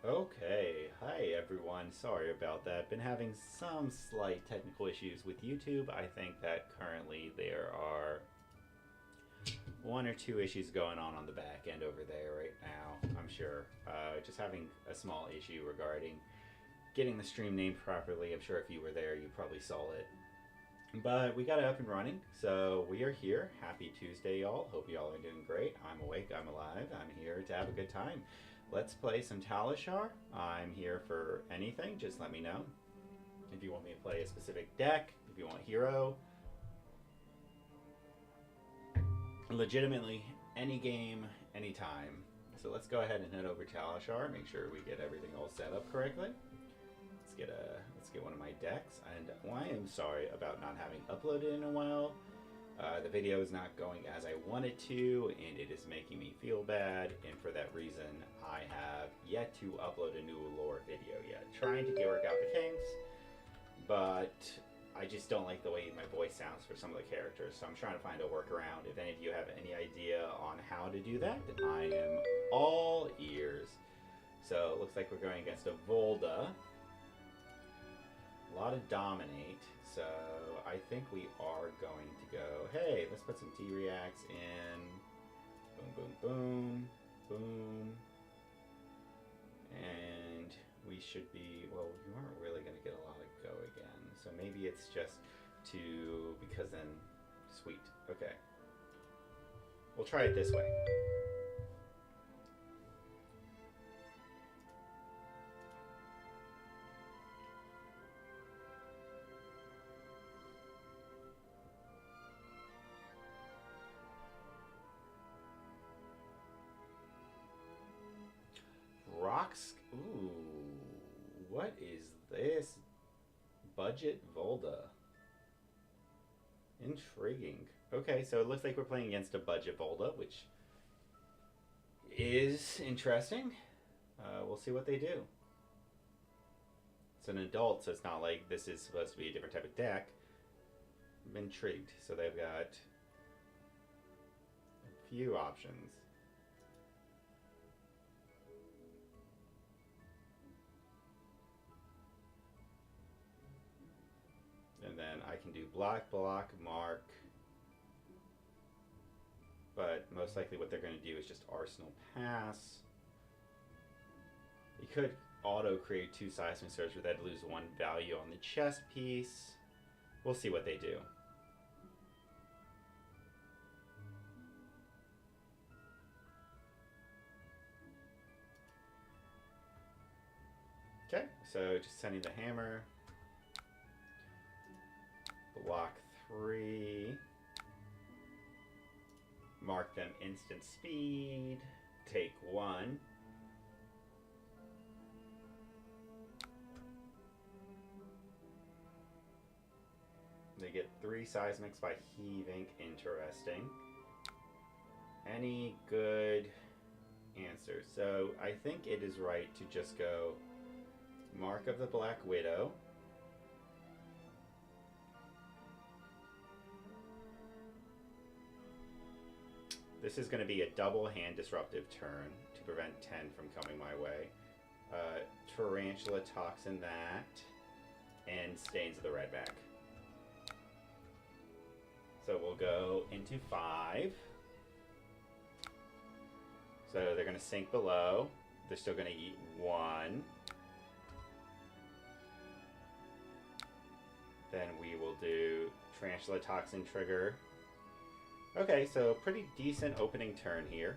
Okay, hi everyone. Sorry about that. Been having some slight technical issues with YouTube. I think that currently there are one or two issues going on the back end over there right now. I'm sure. Just having a small issue regarding getting the stream name properly. I'm sure if you were there, you probably saw it. But we got it up and running, so we are here. Happy Tuesday, y'all. Hope y'all are doing great. I'm awake, I'm alive, I'm here to have a good time. Let's play some Talishar. I'm here for anything, just let me know. If you want me to play a specific deck, if you want hero. Legitimately, any game, anytime. So let's go ahead and head over to Talishar, make sure we get everything all set up correctly. Let's get one of my decks. And I am sorry about not having uploaded in a while. The video is not going as I wanted to, and it is making me feel bad. And for that reason, I have yet to upload a new lore video yet. Trying to work out the kinks, but I just don't like the way my voice sounds for some of the characters. So I'm trying to find a workaround. If any of you have any idea on how to do that, then I am all ears. So it looks like we're going against a Volda. A lot of dominate, so I think we are going to go, hey, let's put some T-Reacts in. Boom, boom, boom, boom. And we should be, well, we aren't really going to get a lot of go again. So maybe it's just to, because then, sweet, okay. We'll try it this way. Rocks. Ooh, what is this? Budget Volda. Intriguing. Okay, so it looks like we're playing against a budget Volda, which is interesting. We'll see what they do. It's an adult, so it's not like this is supposed to be a different type of deck. I'm intrigued. So they've got a few options. And then I can do block, block, mark. But most likely what they're going to do is just Arsenal pass. You could auto create 2 seismic surge, but that'd lose 1 value on the chess piece. We'll see what they do. Okay, so just sending the hammer. Block 3. Mark them instant speed. Take 1. They get 3 seismics by heaving. Interesting. Any good answers? So I think it is right to just go Mark of the Black Widow. This is going to be a double hand disruptive turn to prevent 10 from coming my way. Tarantula Toxin that, and Stains of the Redback. So we'll go into 5. So they're going to sink below. They're still going to eat 1. Then we will do Tarantula Toxin trigger. Okay, so pretty decent opening turn here.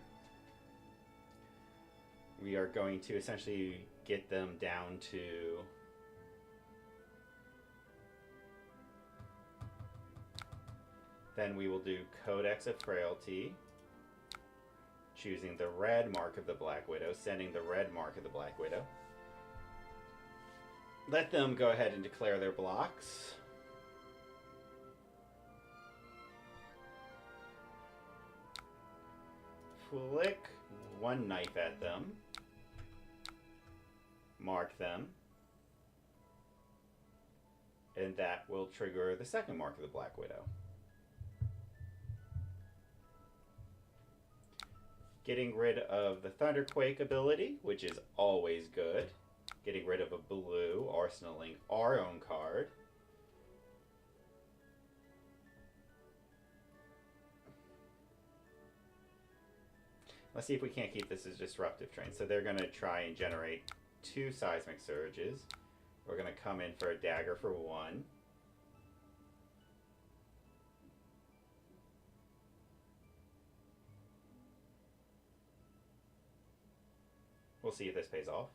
We are going to essentially get them down to then we will do Codex of Frailty, choosing the red mark of the Black Widow, sending the red mark of the Black Widow. Let them go ahead and declare their blocks. Flick 1 knife at them. Mark them. And that will trigger the second mark of the Black Widow. Getting rid of the Thunderquake ability, which is always good. Getting rid of a blue, arsenaling our own card. Let's see if we can't keep this as disruptive train. So they're going to try and generate 2 seismic surges. We're going to come in for a dagger for 1. We'll see if this pays off.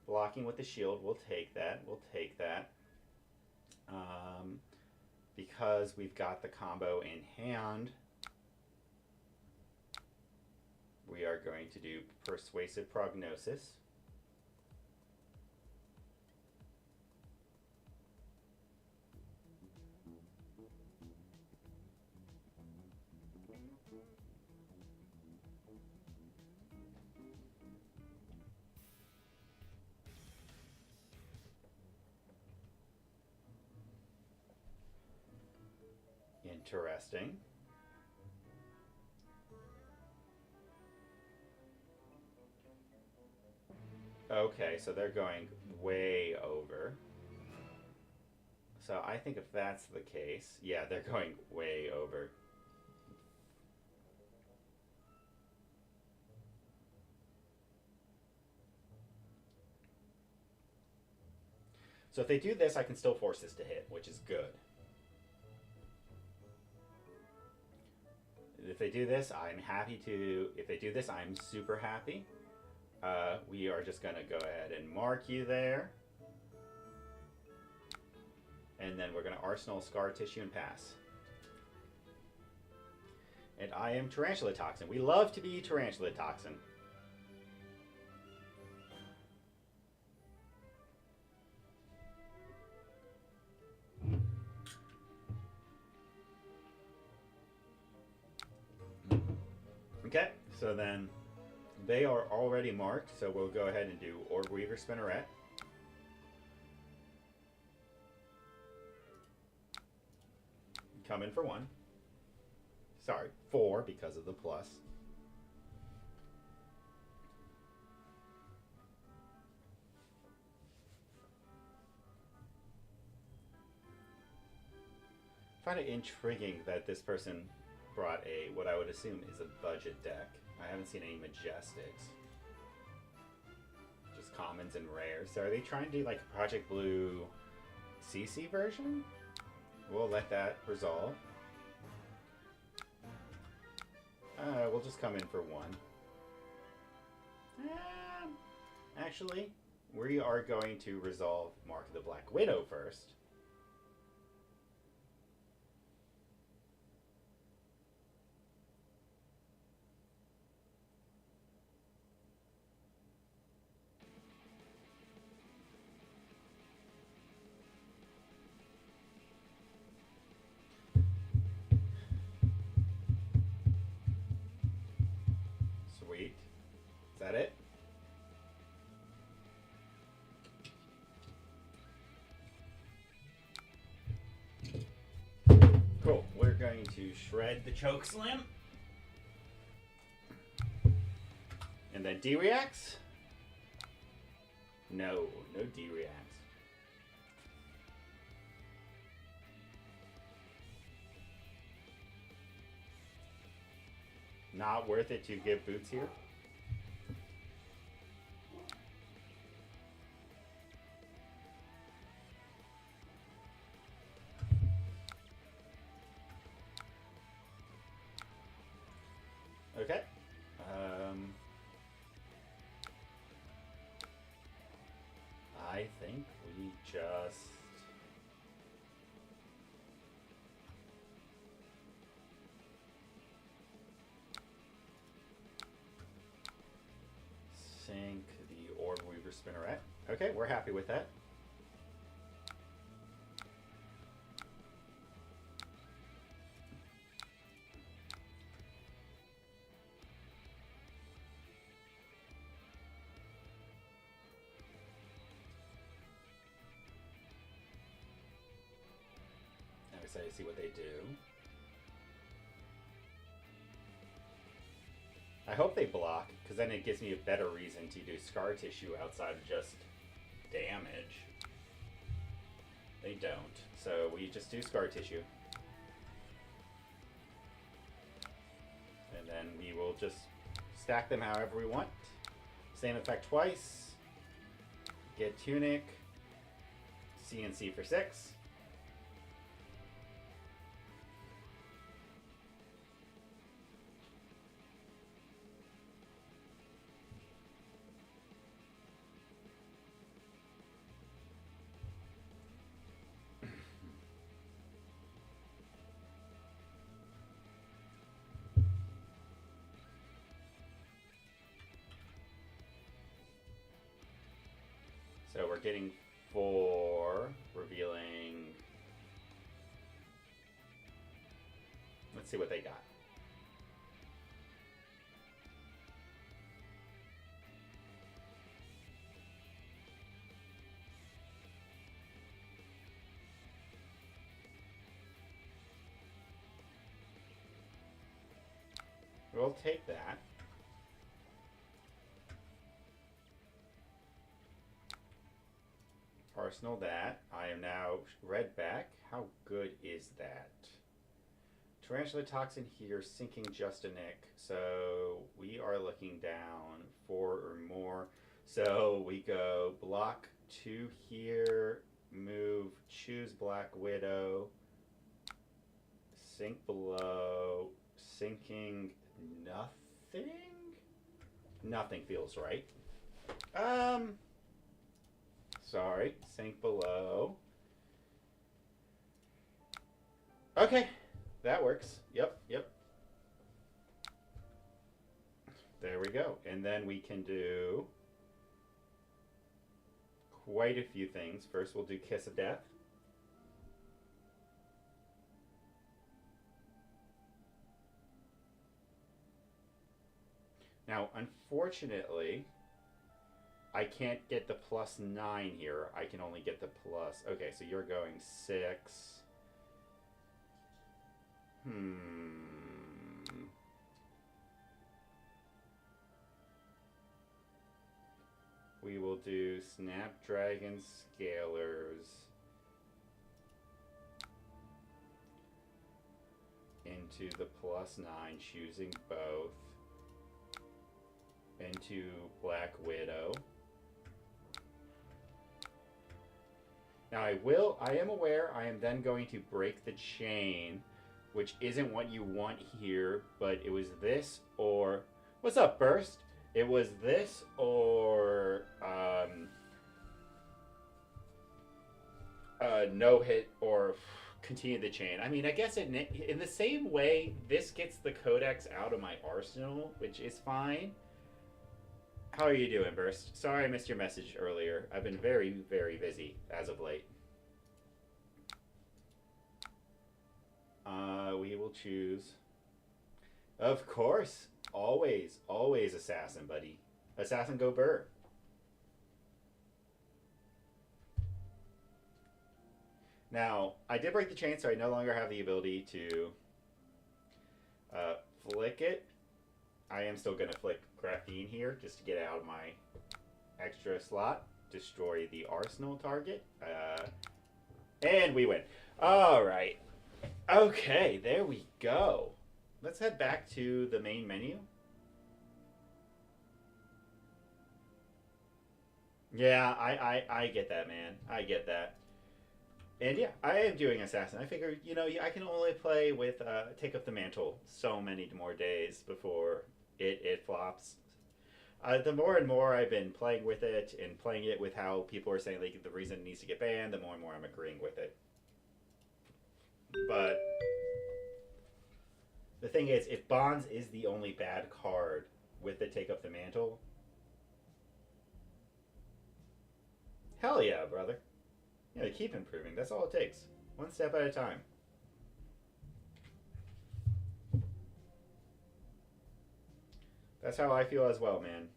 Blocking with the shield, we'll take that. We'll take that. Because we've got the combo in hand, we are going to do Persuasive Prognosis. Interesting. Okay, so they're going way over. So I think if that's the case, yeah, they're going way over. So if they do this, I can still force this to hit, which is good. If they do this, I'm happy to... If they do this, I'm super happy. We are just going to go ahead and mark you there. And then we're going to Arsenal Scar Tissue and pass. And I am Tarantula Toxin. We love to be Tarantula Toxin. Okay, so then they are already marked, so we'll go ahead and do Orb Weaver Spinneret. Come in for 1. Sorry, 4 because of the plus. I find it intriguing that this person brought what I would assume is a budget deck. I haven't seen any Majestics. Just commons and rares. So are they trying to do like a Project Blue CC version? We'll let that resolve. We'll just come in for 1. Actually, we are going to resolve Mark of the Black Widow first. Sweet. Is that it? Cool. We're going to shred the Choke Slam. And then D-Reacts? No, no D-Reacts. Not worth it to give boots here. Okay. I think we just... sink the Orb Weaver Spinneret. Okay, we're happy with that. I'm excited to see what they do. I hope they block, because then it gives me a better reason to do scar tissue outside of just damage. They don't, so we just do scar tissue. And then we will just stack them however we want. Same effect twice. Get Tunic. CNC for 6. So we're getting 4, revealing. Let's see what they got. We'll take that. Arsenal that. I am now red back. How good is that? Tarantula Toxin here, sinking just a nick. So we are looking down 4 or more. So we go block 2 here, move, choose Black Widow, sink below, sinking nothing? Nothing feels right. Sorry, sink below. Okay, that works. Yep. There we go. And then we can do quite a few things. First, we'll do Kiss of Death. Now, unfortunately, I can't get the +9 here. I can only get the plus. Okay, so you're going 6. We will do Snapdragon Scalers into the +9, choosing both, into Black Widow. Now I am aware I am then going to break the chain, which isn't what you want here, but it was this or, what's up, Burst? It was this or no hit or continue the chain. I mean, I guess in the same way, this gets the Codex out of my arsenal, which is fine. How are you doing, Burst? Sorry I missed your message earlier. I've been very, very busy as of late. We will choose. Of course. Always, always Assassin, buddy. Assassin go Burr. Now, I did break the chain, so I no longer have the ability to flick it. I am still going to flick Graphene here just to get it out of my extra slot. Destroy the arsenal target. And we win. All right. Okay, there we go. Let's head back to the main menu. Yeah, I get that, man. I get that. And yeah, I am doing Assassin. I figured, you know, I can only play with Take Up the Mantle so many more days before it flops. The more and more I've been playing with it and playing it with how people are saying like the reason it needs to get banned, the more and more I'm agreeing with it. But the thing is, if Bonds is the only bad card with the Take Up the Mantle, hell yeah, brother. Yeah, keep improving. That's all it takes. One step at a time. That's how I feel as well, man.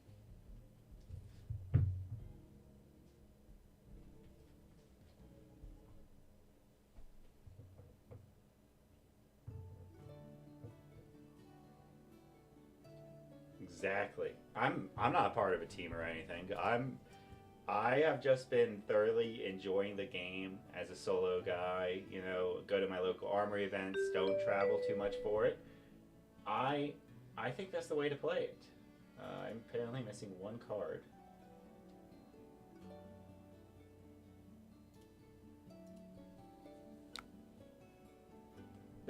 Exactly. I'm not a part of a team or anything. I have just been thoroughly enjoying the game as a solo guy. You know, go to my local armory events. Don't travel too much for it. I I think that's the way to play it. I'm apparently missing one card.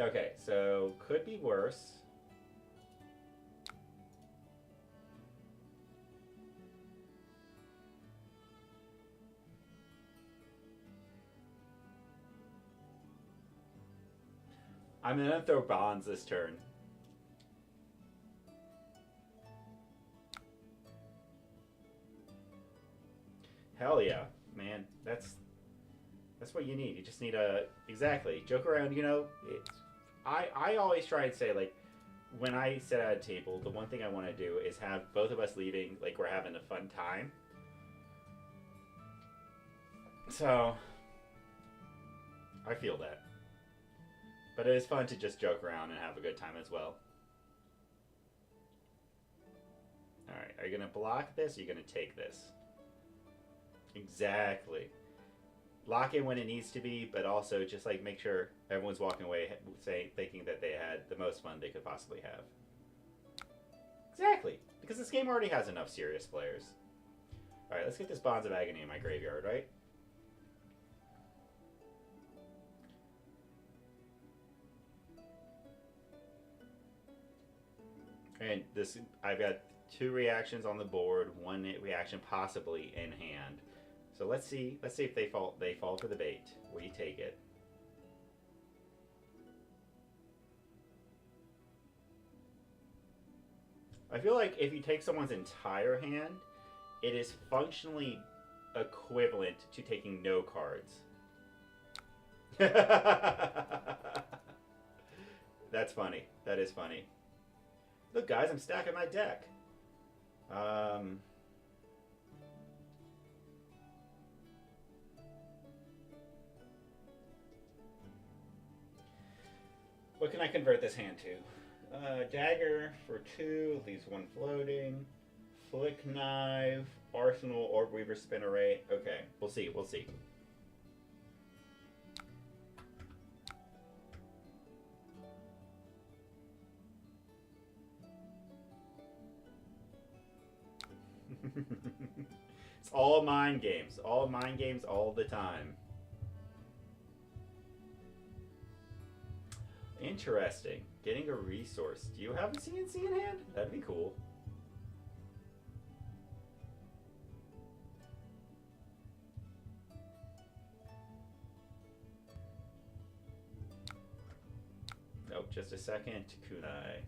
Okay, so could be worse. I'm gonna throw bonds this turn. Hell yeah, man. That's what you need. You just need a exactly joke around. You know, I always try and say like when I sit at a table, the one thing I want to do is have both of us leaving like we're having a fun time. So I feel that, but it is fun to just joke around and have a good time as well. All right, are you gonna block this? Or are you gonna take this? Exactly. Lock in when it needs to be, but also just like make sure everyone's walking away saying thinking that they had the most fun they could possibly have. Exactly, because this game already has enough serious players. All right, let's get this Bonds of Agony in my graveyard, right? And this, I've got 2 reactions on the board, 1 reaction possibly in hand. So let's see if they fall. They fall for the bait. We take it. I feel like if you take someone's entire hand, it is functionally equivalent to taking no cards. That's funny. That is funny. Look, guys, I'm stacking my deck. What can I convert this hand to? Dagger for 2, leaves 1 floating. Flick Knife, Arsenal, Orb Weaver, Spin Array. Okay, we'll see, we'll see. It's all mind games. All mind games all the time. Interesting. Getting a resource. Do you have a CNC in hand? That'd be cool. Nope, just a second. Kunai.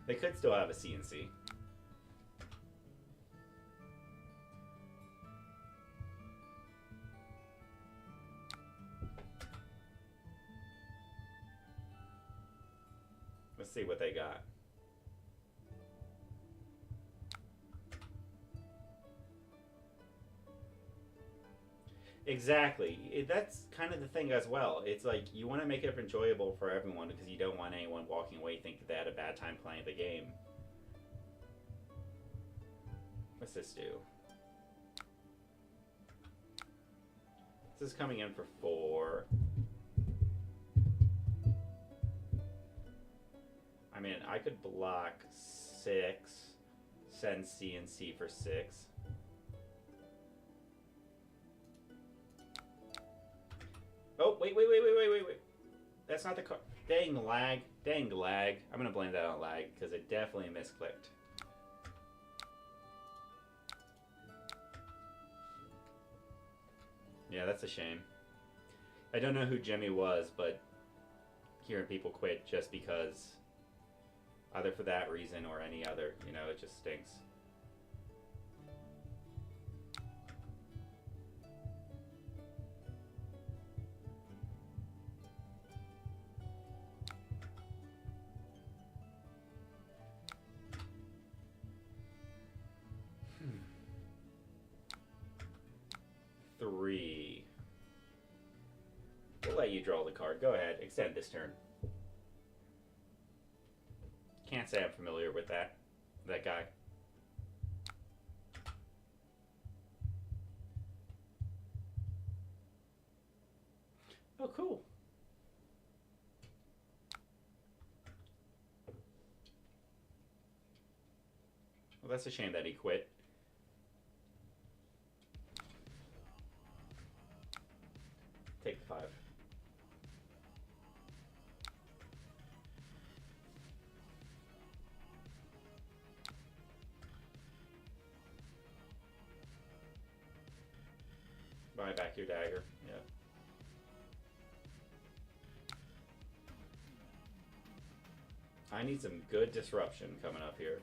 They could still have a CNC. Let's see what they got. Exactly. That's kind of the thing as well. It's like you want to make it enjoyable for everyone because you don't want anyone walking away thinking they had a bad time playing the game. What's this do? This is coming in for 4. I mean, I could block 6, send CNC for 6. Oh, wait. That's not the card. Dang lag. Dang lag. I'm going to blame that on lag because it definitely misclicked. Yeah, that's a shame. I don't know who Jimmy was, but hearing people quit just because, either for that reason or any other, you know, it just stinks. you draw the card. Go ahead, extend this turn. Can't say I'm familiar with that guy. Oh, cool. Well, that's a shame that he quit. Take the 5. Buy back your dagger. Yep. I need some good disruption coming up here.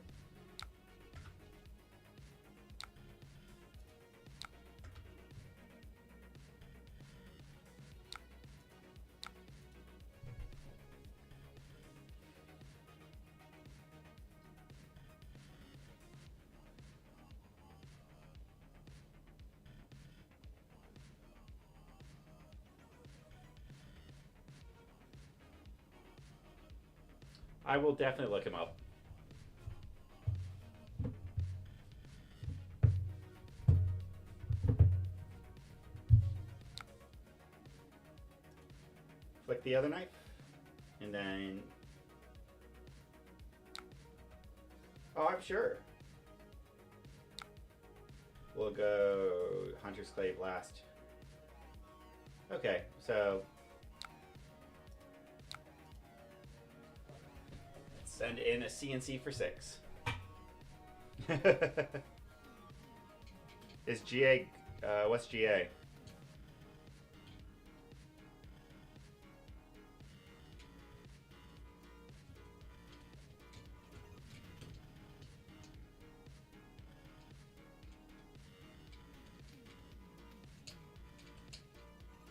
I will definitely look him up. Flick the other knife, and then... Oh, I'm sure. We'll go Hunter's Clave last. Okay, so... Send in a CNC for 6. Is GA... what's GA?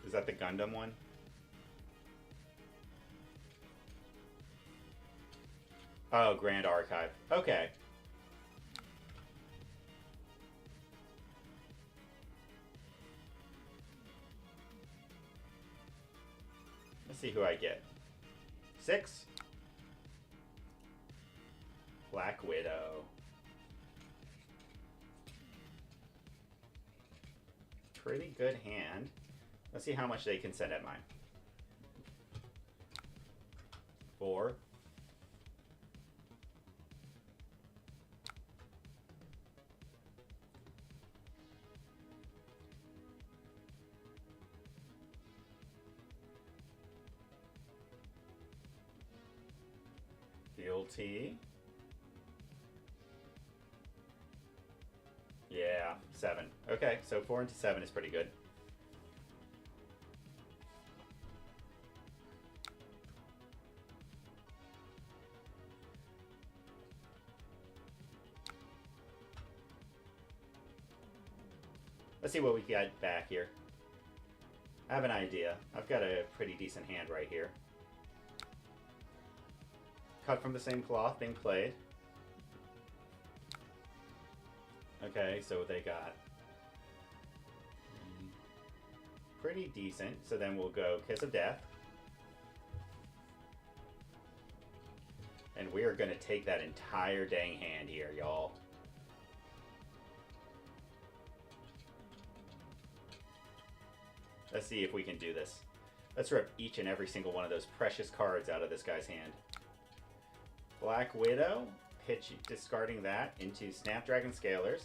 Is that the Gundam one? Oh, Grand Archive. Okay. Let's see who I get. 6. Black Widow. Pretty good hand. Let's see how much they can send at mine. 4. Fealty. Yeah, 7. Okay, so 4 into 7 is pretty good. Let's see what we got back here. I have an idea. I've got a pretty decent hand right here. Cut from the same cloth, being played. Okay, so they got pretty decent. So then we'll go Kiss of Death. And we are going to take that entire dang hand here, y'all. Let's see if we can do this. Let's rip each and every single one of those precious cards out of this guy's hand. Black Widow, pitch discarding that into Snapdragon Scalers.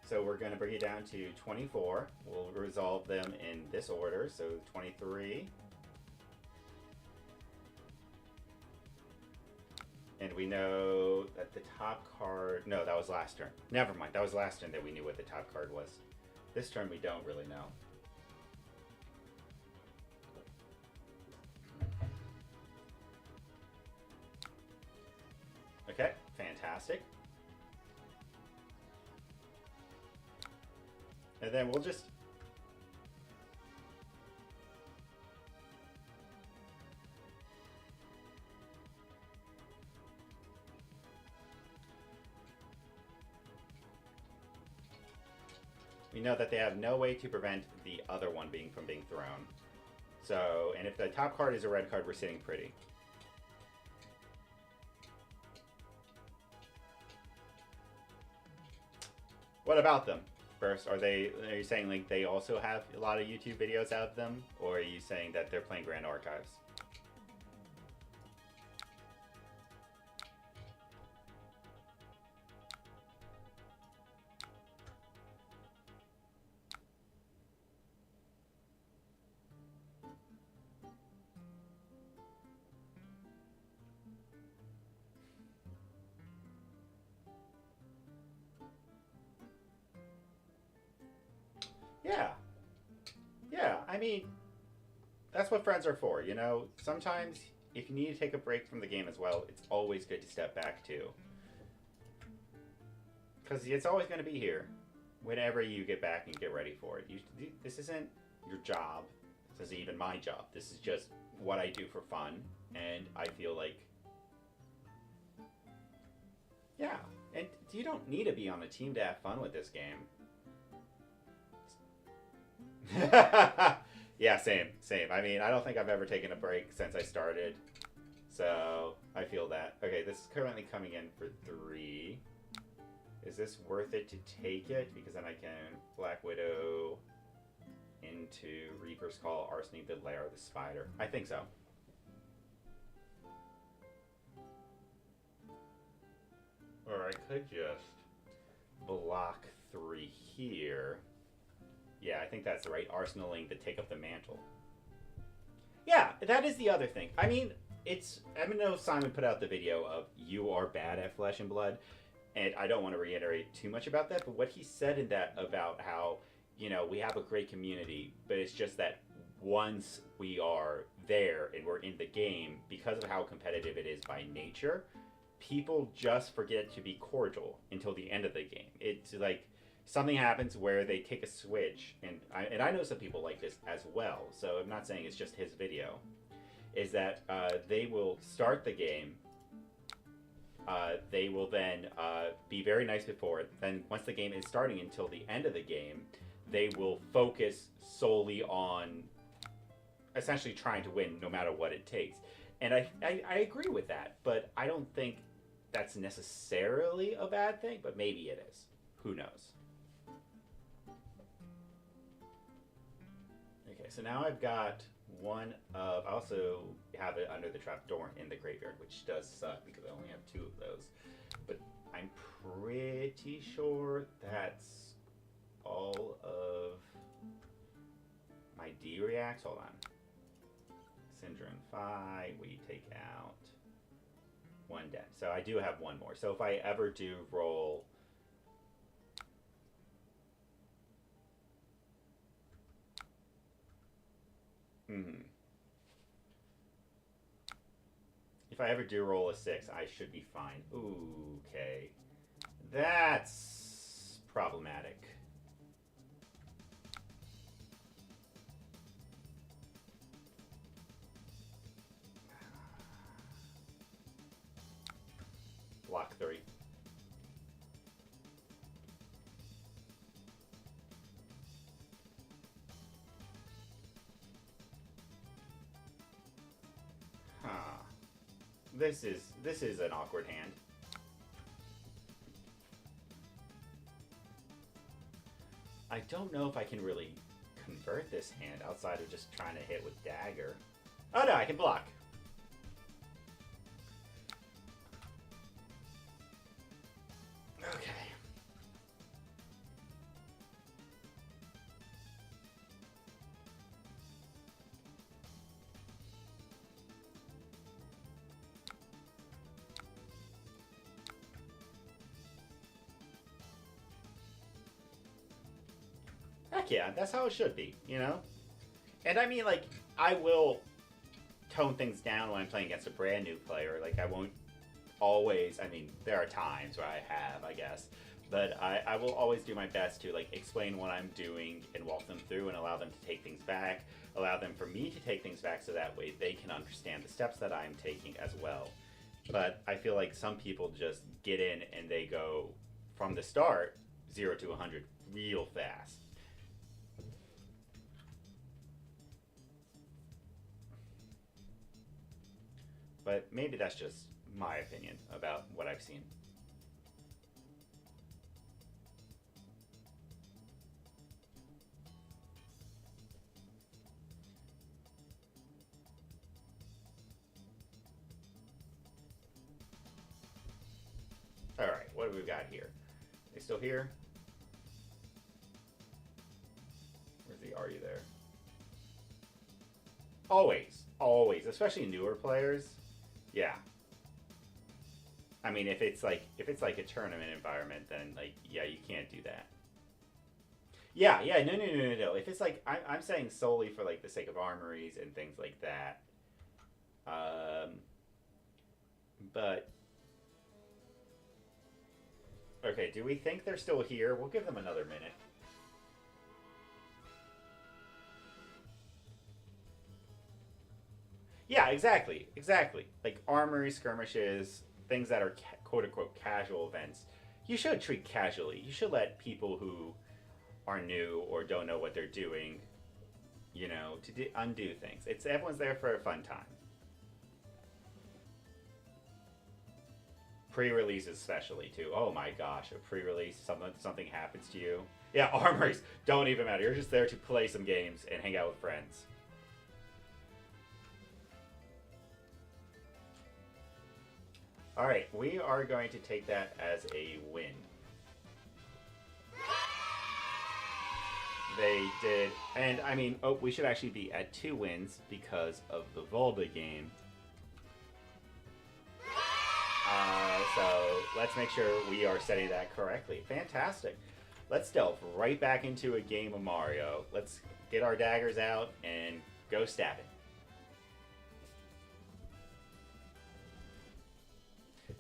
So we're going to bring it down to 24. We'll resolve them in this order. So 23. And we know that the top card... No, that was last turn. Never mind. That was last turn that we knew what the top card was. This turn we don't really know. Okay, fantastic. And then we'll just... we know that they have no way to prevent the other one from being thrown. So, and if the top card is a red card, we're sitting pretty. What about them? First, are you saying like they also have a lot of YouTube videos out of them, or are you saying that they're playing Grand Archives? Yeah. Yeah, I mean, that's what friends are for, you know? Sometimes, if you need to take a break from the game as well, it's always good to step back, too. Because it's always going to be here whenever you get back and get ready for it. This isn't your job. This isn't even my job. This is just what I do for fun, and I feel like... Yeah, and you don't need to be on a team to have fun with this game. Yeah, same. I mean, I don't think I've ever taken a break since I started. So, I feel that. Okay, this is currently coming in for 3. Is this worth it to take it? Because then I can Black Widow into Reaper's Call, Arsening the Lair of the Spider. I think so. Or I could just block 3 here. Yeah, I think that's the right arsenaling to take up the mantle. Yeah, that is the other thing. I mean, I know Simon put out the video of you are bad at Flesh and Blood, and I don't want to reiterate too much about that, but what he said in that about how, you know, we have a great community, but it's just that once we are there and we're in the game, because of how competitive it is by nature, people just forget to be cordial until the end of the game. It's like... something happens where they take a switch, and I know some people like this as well, so I'm not saying it's just his video, is that they will start the game, they will then be very nice before it, then once the game is starting until the end of the game, they will focus solely on essentially trying to win no matter what it takes. And I agree with that, but I don't think that's necessarily a bad thing, but maybe it is. Who knows? Okay, so now I've got I also have it under the trapdoor in the graveyard, which does suck because I only have 2 of those. But I'm pretty sure that's all of my D reacts. Hold on. Syndra and Phi, we take out 1 dead. So I do have 1 more. So if I ever do roll... If I ever do roll a 6, I should be fine. Ooh, okay. That's problematic. Block 3. This is an awkward hand. I don't know if I can really convert this hand outside of just trying to hit with dagger. Oh no, I can block. Okay. Heck yeah, that's how it should be, you know? And I mean, like, I will tone things down when I'm playing against a brand new player. Like, I won't always, I mean, there are times where I have, I guess. But I will always do my best to, like, explain what I'm doing and walk them through and allow them to take things back. Allow them for me to take things back so that way they can understand the steps that I'm taking as well. But I feel like some people just get in and they go from the start 0 to 100 real fast. but maybe that's just my opinion about what I've seen. All right, what do we got here? They still here? Where's the are you there? Always, always, especially newer players. Yeah. I mean, if it's like a tournament environment, then like yeah, you can't do that. Yeah, yeah, no. If it's like I'm saying solely for like the sake of armories and things like that. But okay, do we think they're still here? We'll give them another minute. Yeah, exactly, exactly. Like armory skirmishes, things that are quote unquote casual events. You should treat casually. You should let people who are new or don't know what they're doing, you know, to undo things. It's everyone's there for a fun time. Pre-release especially too. Oh my gosh, a pre-release, something happens to you. Yeah, armories don't even matter. You're just there to play some games and hang out with friends. All right, we are going to take that as a win. They did, and I mean, oh, we should actually be at 2 wins because of the Volda game. So let's make sure we are setting that correctly. Fantastic. Let's delve right back into a game of Mario. Let's get our daggers out and go stabbing.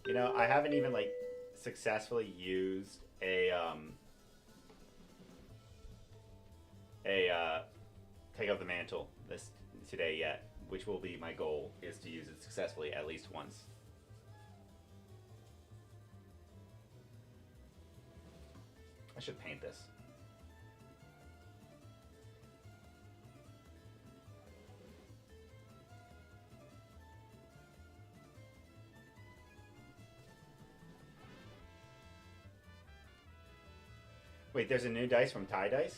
You know, I haven't even like successfully used a take out the mantle this today yet, which will be my goal, is to use it successfully at least once. I should paint this. Wait, there's a new dice from Tie Dice?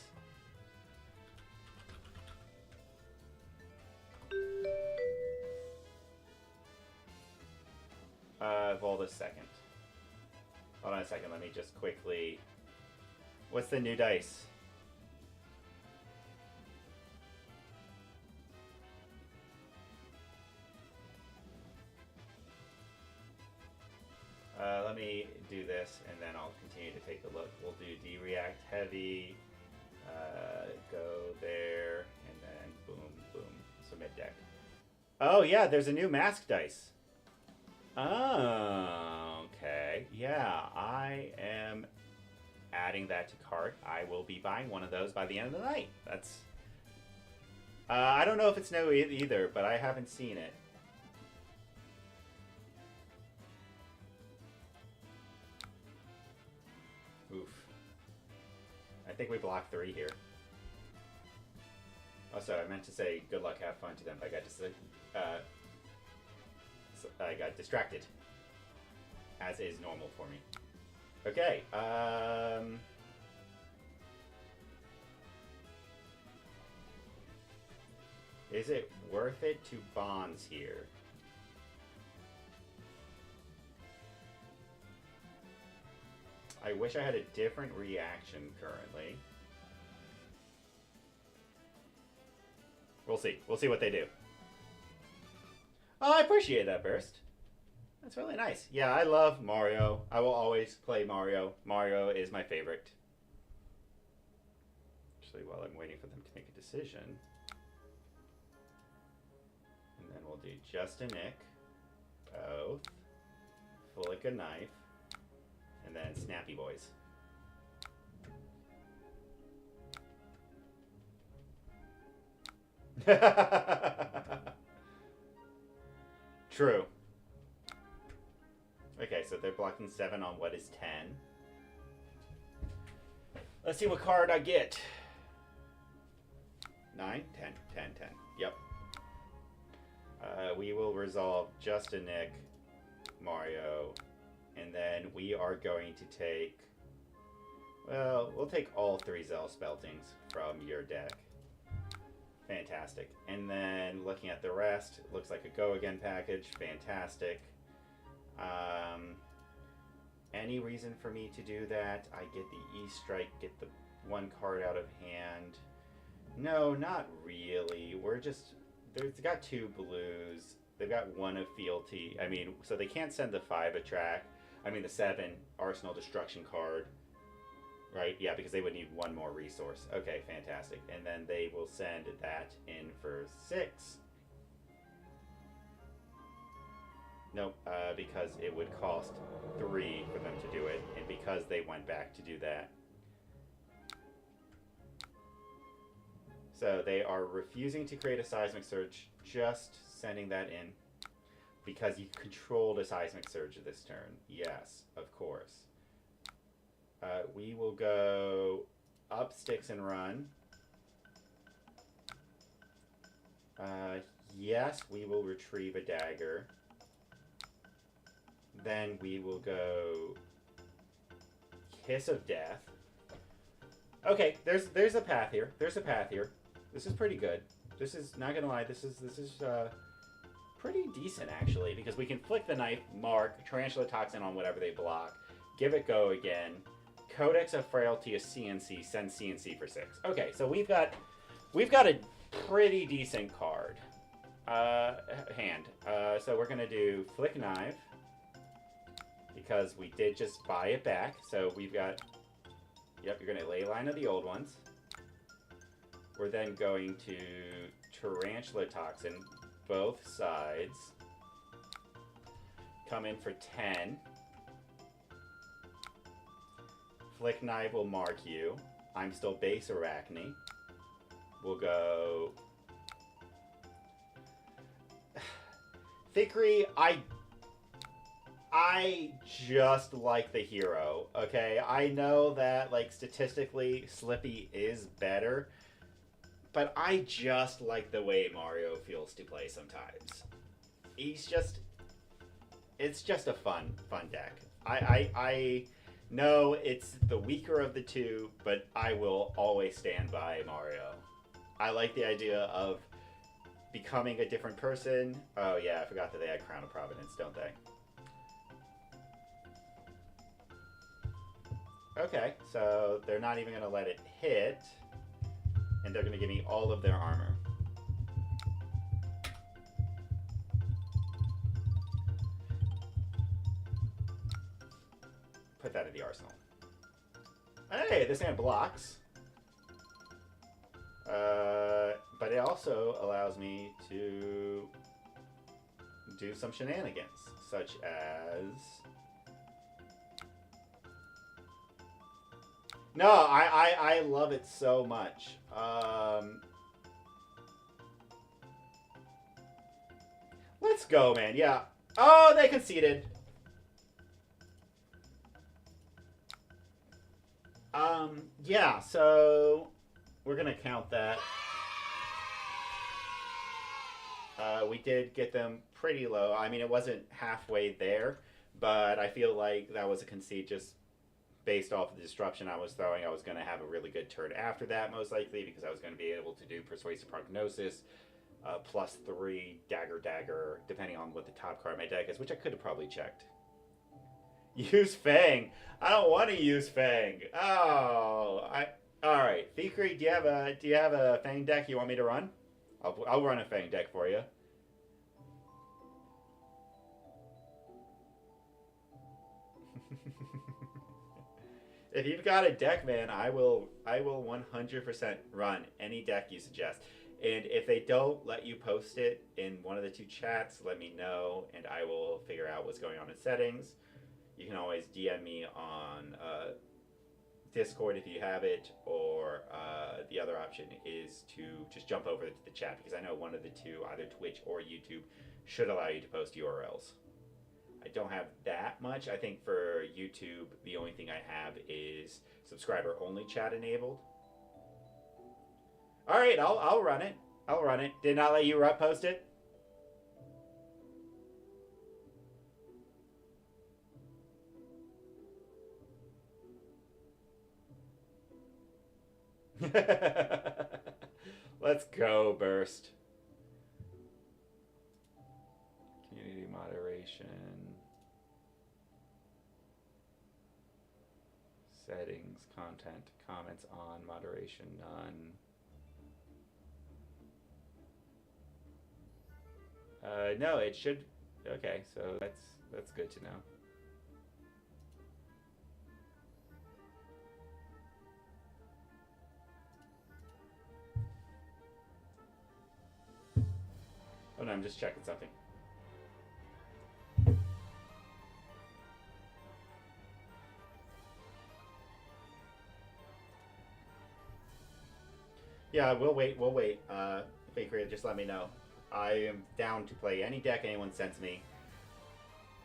Hold a second. Hold on a second, let me just quickly... What's the new dice? Let me do this, and then I'll continue to take a look. We'll do D-React Heavy, go there, and then boom, boom, submit deck. Oh yeah, there's a new mask dice. Oh, okay. Yeah, I am adding that to cart. I will be buying one of those by the end of the night. That's... I don't know if it's new either, but I haven't seen it. Oof. I think we blocked 3 here. Also, I meant to say good luck, have fun to them, but I got distracted, as is normal for me. Okay, is it worth it to bonds here? I wish I had a different reaction currently. We'll see. We'll see what they do. Oh, I appreciate that, Burst. That's really nice. Yeah, I love Mario. I will always play Mario. Mario is my favorite. Actually, while I'm waiting for them to make a decision. And then we'll do just a nick. Both. Full like a knife. And then Snappy Boys. True. Okay, so they're blocking 7 on what is 10. Let's see what card I get. 9, 10, 10, 10. Yep. We will resolve just a Nick, Mario, and then we are going to take... Well, we'll take all 3 Zell Speltings from your deck. Fantastic. And then looking at the rest, it looks like a Go Again package. Fantastic. Any reason for me to do that? I get the E-Strike, get the 1 card out of hand. No, not really. We're just... They've got 2 blues. They've got 1 of Fealty. I mean, so they can't send the 5 attract. I mean, the 7 Arsenal Destruction card. Right? Yeah, because they would need 1 more resource. Okay, fantastic. And then they will send that in for 6. Nope, because it would cost 3 for them to do it, and because they went back to do that. So they are refusing to create a Seismic Surge, just sending that in. Because you controlled a Seismic Surge this turn. Yes, of course. We will go up sticks and run. Yes, we will retrieve a dagger. Then we will go Kiss of Death. Okay, there's a path here. There's a path here. This is pretty good. This is, not gonna lie, this is pretty decent actually, because we can flick the knife, mark, Tarantula Toxin on whatever they block, give it Go Again, Codex of Frailty, a CNC, send CNC for 6. Okay, so we've got a pretty decent card hand. So we're gonna do Flick Knife because we did just buy it back. So we've got, yep, you're gonna ley line of the old ones. We're then going to Tarantula Toxin, both sides. Come in for 10. Flick Knife will mark you. I'm still base Arachne. We'll go... Thickery, I just like the hero, okay? I know that, like, statistically, Slippy is better, but I just like the way Mario feels to play sometimes. He's just... It's just a fun deck. I know it's the weaker of the two, but I will always stand by Mario. I like the idea of becoming a different person. Oh yeah, I forgot that they had Crown of Providence, don't they? Okay, so they're not even going to let it hit, and they're going to give me all of their armor. Put that in the arsenal. Hey, this hand blocks. But it also allows me to do some shenanigans, such as... No, I love it so much. Let's go, man. Yeah. Oh, they conceded. Yeah, so we're going to count that. We did get them pretty low. I mean, it wasn't halfway there, but I feel like that was a concede just based off of the disruption I was throwing. I was going to have a really good turn after that, most likely, because I was going to be able to do Persuasive Prognosis, +3, Dagger, depending on what the top card of my deck is, which I could have probably checked. Use Fang. I don't want to use Fang. Oh, all right. Thiekery, do you have a Fang deck you want me to run? I'll run a Fang deck for you. If you've got a deck, man, I will 100% run any deck you suggest. And if they don't let you post it in one of the two chats, let me know, and I will figure out what's going on in settings. You can always DM me on Discord if you have it, or the other option is to just jump over to the chat, because I know one of the two, either Twitch or YouTube, should allow you to post URLs. I don't have that much. I think for YouTube, the only thing I have is subscriber-only chat enabled. All right, I'll run it. I'll run it. Did not let you post it? Let's go, Burst. Community moderation. Settings, content, comments on, moderation none. No, it should. Okay, so that's good to know. Oh no, I'm just checking something. Yeah, we'll wait. We'll wait. Faker, just let me know. I am down to play any deck anyone sends me.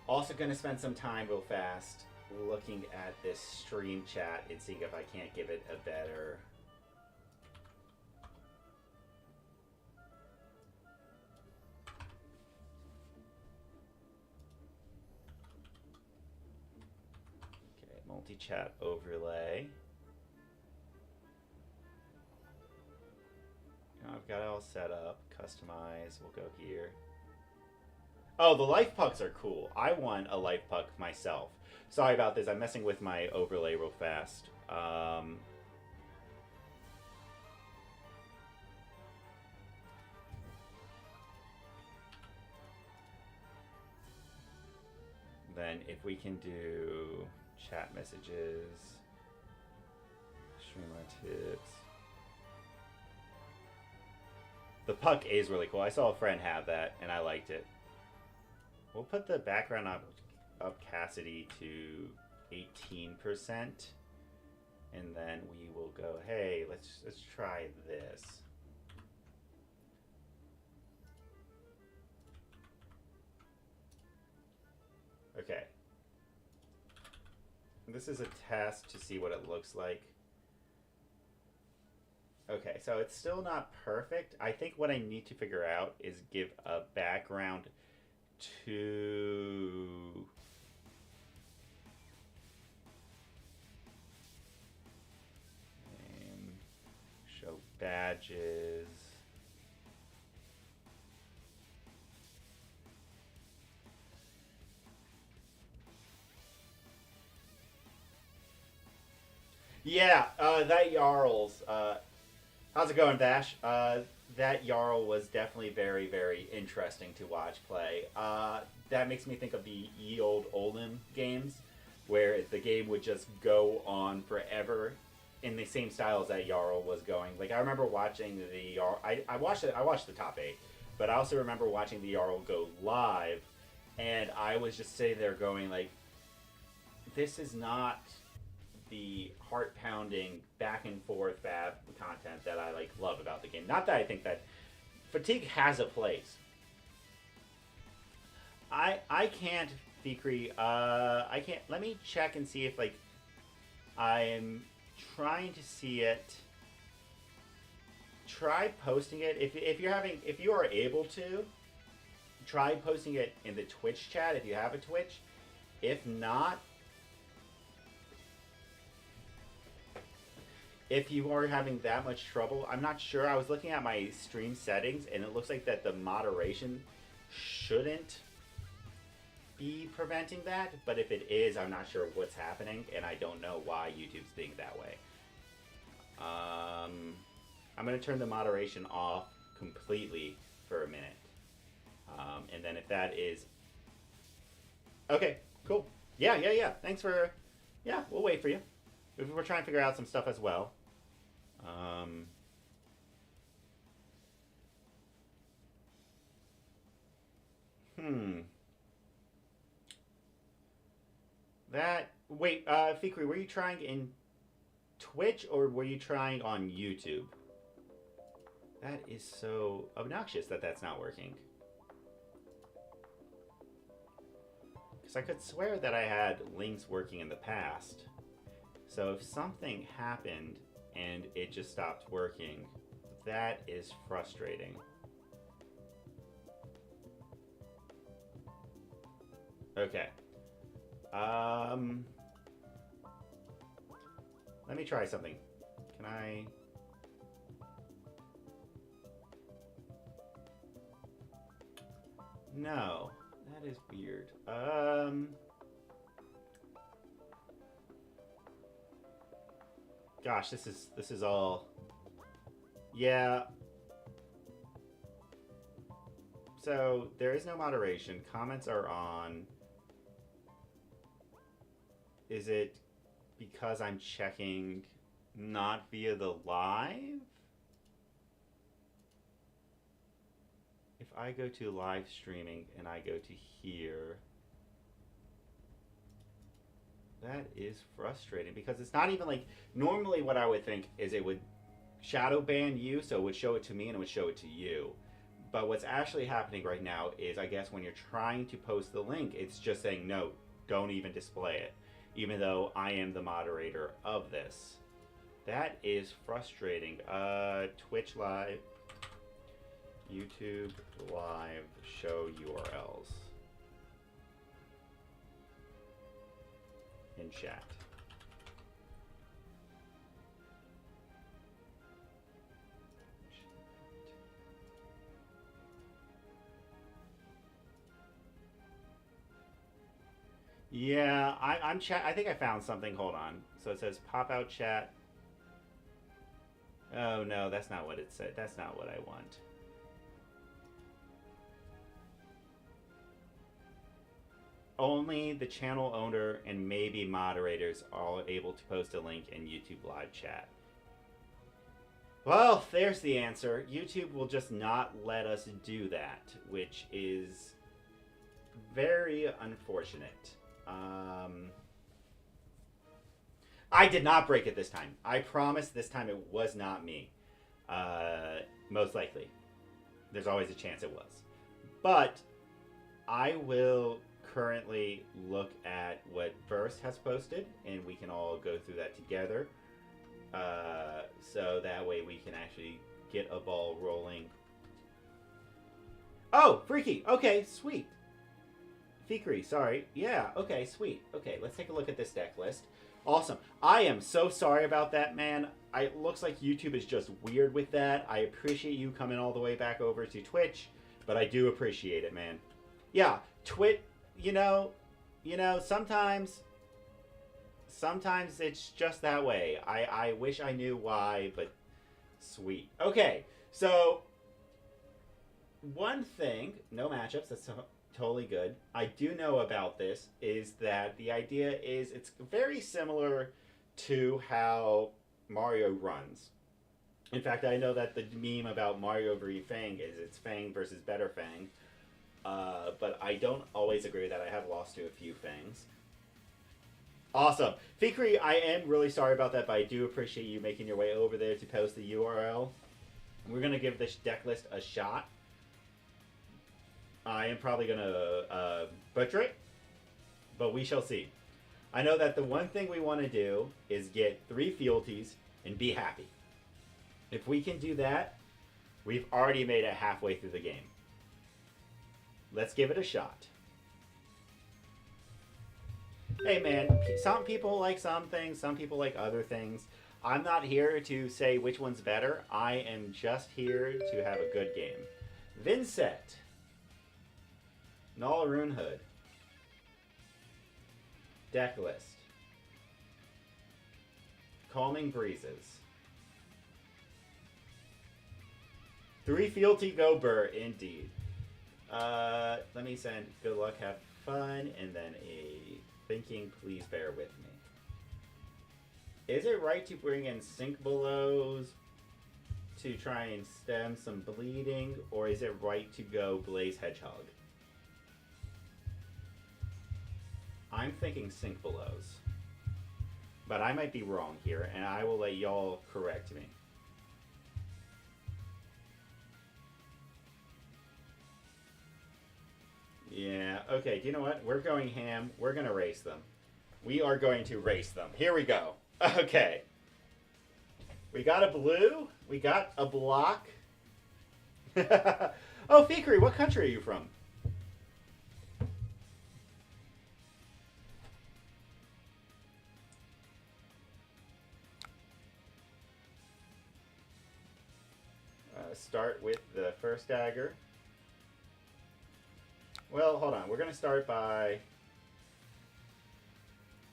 Also, gonna spend some time real fast looking at this stream chat and seeing if I can't give it a better. Okay, multi-chat overlay. I've got it all set up. Customize. We'll go here. Oh, the life pucks are cool. I want a life puck myself. Sorry about this. I'm messing with my overlay real fast. Then if we can do chat messages, streamer tips. The puck is really cool. I saw a friend have that, and I liked it. We'll put the background opacity to 18%, and then we will go, hey, let's try this. Okay. This is a test to see what it looks like. Okay, so it's still not perfect. I think what I need to figure out is give a background to show badges. Yeah, that Jarl's. How's it going, Dash? That Jarl was definitely very, very interesting to watch play. That makes me think of the ye old Olden games, where the game would just go on forever in the same style as that Jarl was going. Like, I remember watching the Jarl. I watched it. I watched the top 8, but I also remember watching the Jarl go live, and I was just sitting there going like, this is not the heart pounding back and forth fab content that I like love about the game. Not that I think that fatigue has a place. I can't, Fikri. I can't. Let me check and see if like I'm trying to see it. Try posting it if you are able to. Try posting it in the Twitch chat if you have a Twitch. If not, if you are having that much trouble, I'm not sure. I was looking at my stream settings, and it looks like that the moderation shouldn't be preventing that. But if it is, I'm not sure what's happening, and I don't know why YouTube's being that way. I'm going to turn the moderation off completely for a minute. And then if that is... Okay, cool. Yeah. Thanks for... Yeah, we'll wait for you. We're trying to figure out some stuff as well. Wait, Fikri, were you trying in Twitch or were you trying on YouTube? That is so obnoxious that that's not working. Because I could swear that I had links working in the past. So if something happened and it just stopped working, that is frustrating. Okay. Let me try something. Can I... No, that is weird. Gosh, this is all. Yeah. So there is no moderation. Comments are on. Is it because I'm checking not via the live? If I go to live streaming and I go to here, that is frustrating because it's not even like normally what I would think is it would shadow ban you, so it would show it to me and it would show it to you. But what's actually happening right now is I guess when you're trying to post the link, it's just saying no, don't even display it, even though I am the moderator of this. That is frustrating. Twitch Live, YouTube Live, show URLs in chat. Yeah, I'm chat. I think I found something. Hold on. So it says pop out chat. Oh no, that's not what it said. That's not what I want. Only the channel owner and maybe moderators are able to post a link in YouTube live chat. Well, there's the answer. YouTube will just not let us do that, which is very unfortunate. I did not break it this time. I promise this time it was not me. Most likely. There's always a chance it was. But I will currently look at what Burst has posted, and we can all go through that together. So that way we can actually get a ball rolling. Oh, Freaky! Okay, sweet. Fikri, sorry. Yeah, okay, sweet. Okay, let's take a look at this deck list. Awesome. I am so sorry about that, man. It looks like YouTube is just weird with that. I appreciate you coming all the way back over to Twitch, but I do appreciate it, man. Yeah, Twitch, you know, sometimes it's just that way. I wish I knew why, but sweet. Okay, so one thing, no matchups, that's totally good. I do know about this is that the idea is it's very similar to how Mario runs. In fact, I know that the meme about Mario v Fang is it's Fang versus better Fang. But I don't always agree with that. I have lost to a few Fangs. Awesome. Fikri, I am really sorry about that, but I do appreciate you making your way over there to post the URL. We're going to give this deck list a shot. I am probably going to butcher it, but we shall see. I know that the one thing we want to do is get 3 fealties and be happy. If we can do that, we've already made it halfway through the game. Let's give it a shot. Hey man, some people like some things, some people like other things. I'm not here to say which one's better. I am just here to have a good game. Vincent. Null Rune Hood. Deck list. Calming Breezes. 3 fealty go burr, indeed. Let me send good luck, have fun, and then a thinking, please bear with me. Is it right to bring in Sink Belows to try and stem some bleeding, or is it right to go Blaze Hedgehog? I'm thinking Sink Belows. But I might be wrong here, and I will let y'all correct me. Yeah, okay, do you know what? We're going ham. We're going to race them. We are going to race them. Here we go. Okay. We got a blue. We got a block. Oh, Fikri, what country are you from? Start with the first dagger. Well, hold on. We're going to start by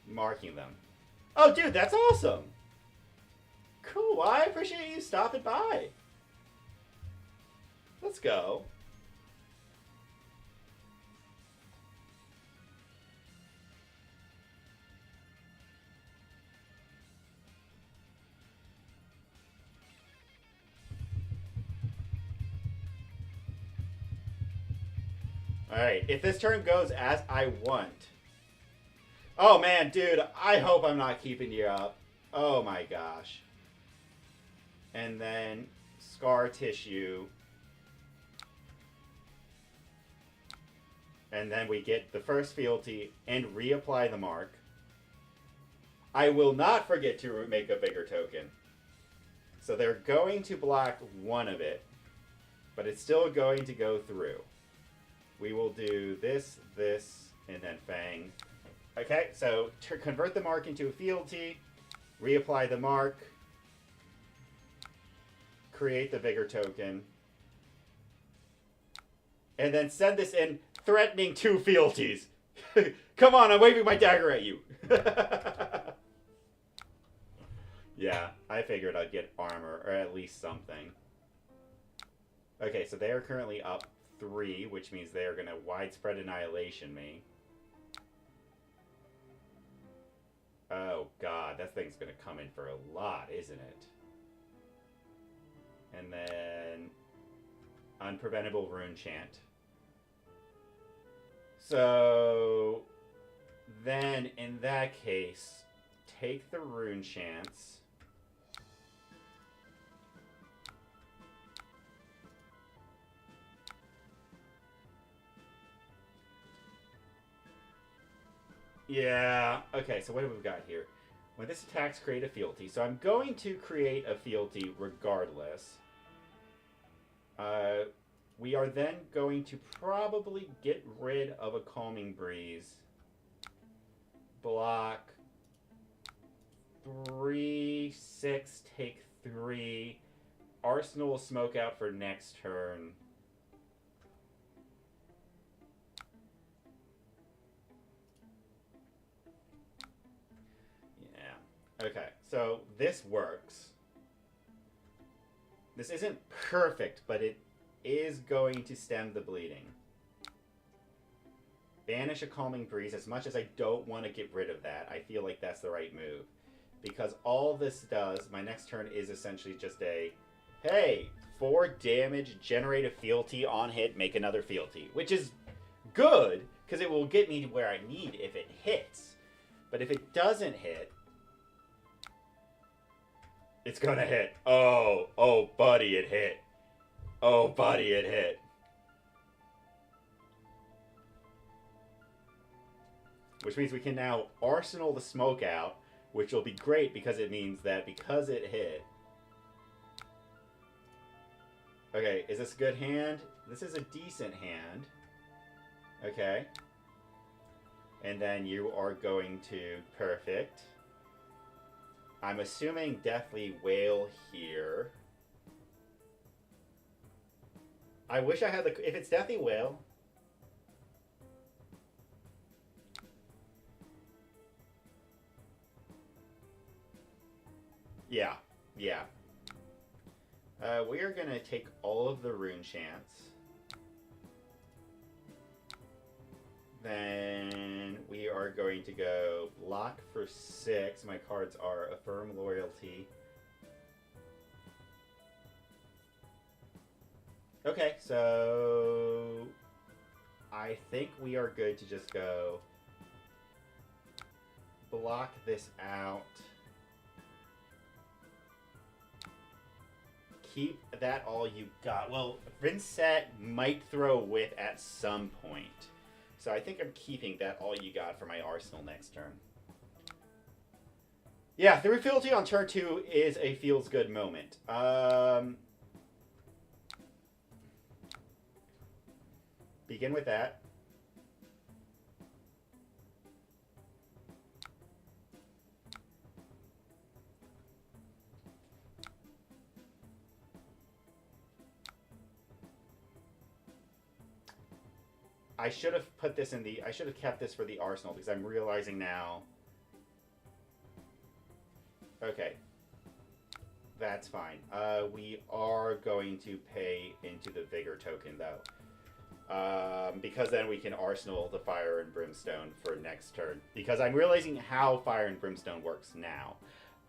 marking them. Oh, dude, that's awesome. Cool. Well, I appreciate you stopping by. Let's go. Alright, if this turn goes as I want. Oh man, dude, I hope I'm not keeping you up. Oh my gosh. And then scar tissue. And then we get the first fealty and reapply the mark. I will not forget to make a bigger token. So they're going to block one of it, but it's still going to go through. We will do this, and then Fang. Okay, so convert the mark into a fealty, reapply the mark, create the vigor token, and then send this in, threatening 2 fealties. Come on, I'm waving my dagger at you. Yeah, I figured I'd get armor, or at least something. Okay, so they are currently up 3, which means they are going to widespread annihilation me. Oh god, that thing's going to come in for a lot, isn't it? And then unpreventable rune chant. So then in that case, take the rune chants. Yeah, okay, so what have we got here? When this attacks, create a fealty. So I'm going to create a fealty regardless. We are then going to probably get rid of a calming breeze. Block 3, 6, take 3. Arsenal will smoke out for next turn. Okay, so this works. This isn't perfect, but it is going to stem the bleeding. Banish a calming breeze. As much as I don't want to get rid of that, I feel like that's the right move. Because all this does, my next turn is essentially just a, hey, 4 damage, generate a fealty, on hit, make another fealty. Which is good, because it will get me to where I need if it hits. But if it doesn't hit, it's gonna hit. Oh, buddy, it hit. Oh, buddy, it hit. Which means we can now arsenal the smoke out, which will be great because it means that because it hit. Okay, is this a good hand? This is a decent hand. Okay. And then you are going to perfect. I'm assuming Deathly Whale here. I wish I had the... If it's Deathly Whale... Yeah. We are going to take all of the rune chants. Then we are going to go block for 6. My cards are Affirm Loyalty. Okay, so I think we are good to just go block this out. Keep that all you got. Well, Vincent might throw a whip at some point. So I think I'm keeping that all you got for my arsenal next turn. Yeah, the refilty on turn 2 is a feels good moment. Begin with that. I should have put this in the... I should have kept this for the arsenal, because I'm realizing now... Okay. That's fine. We are going to pay into the Vigor token, though. Because then we can arsenal the Fire and Brimstone for next turn. Because I'm realizing how Fire and Brimstone works now.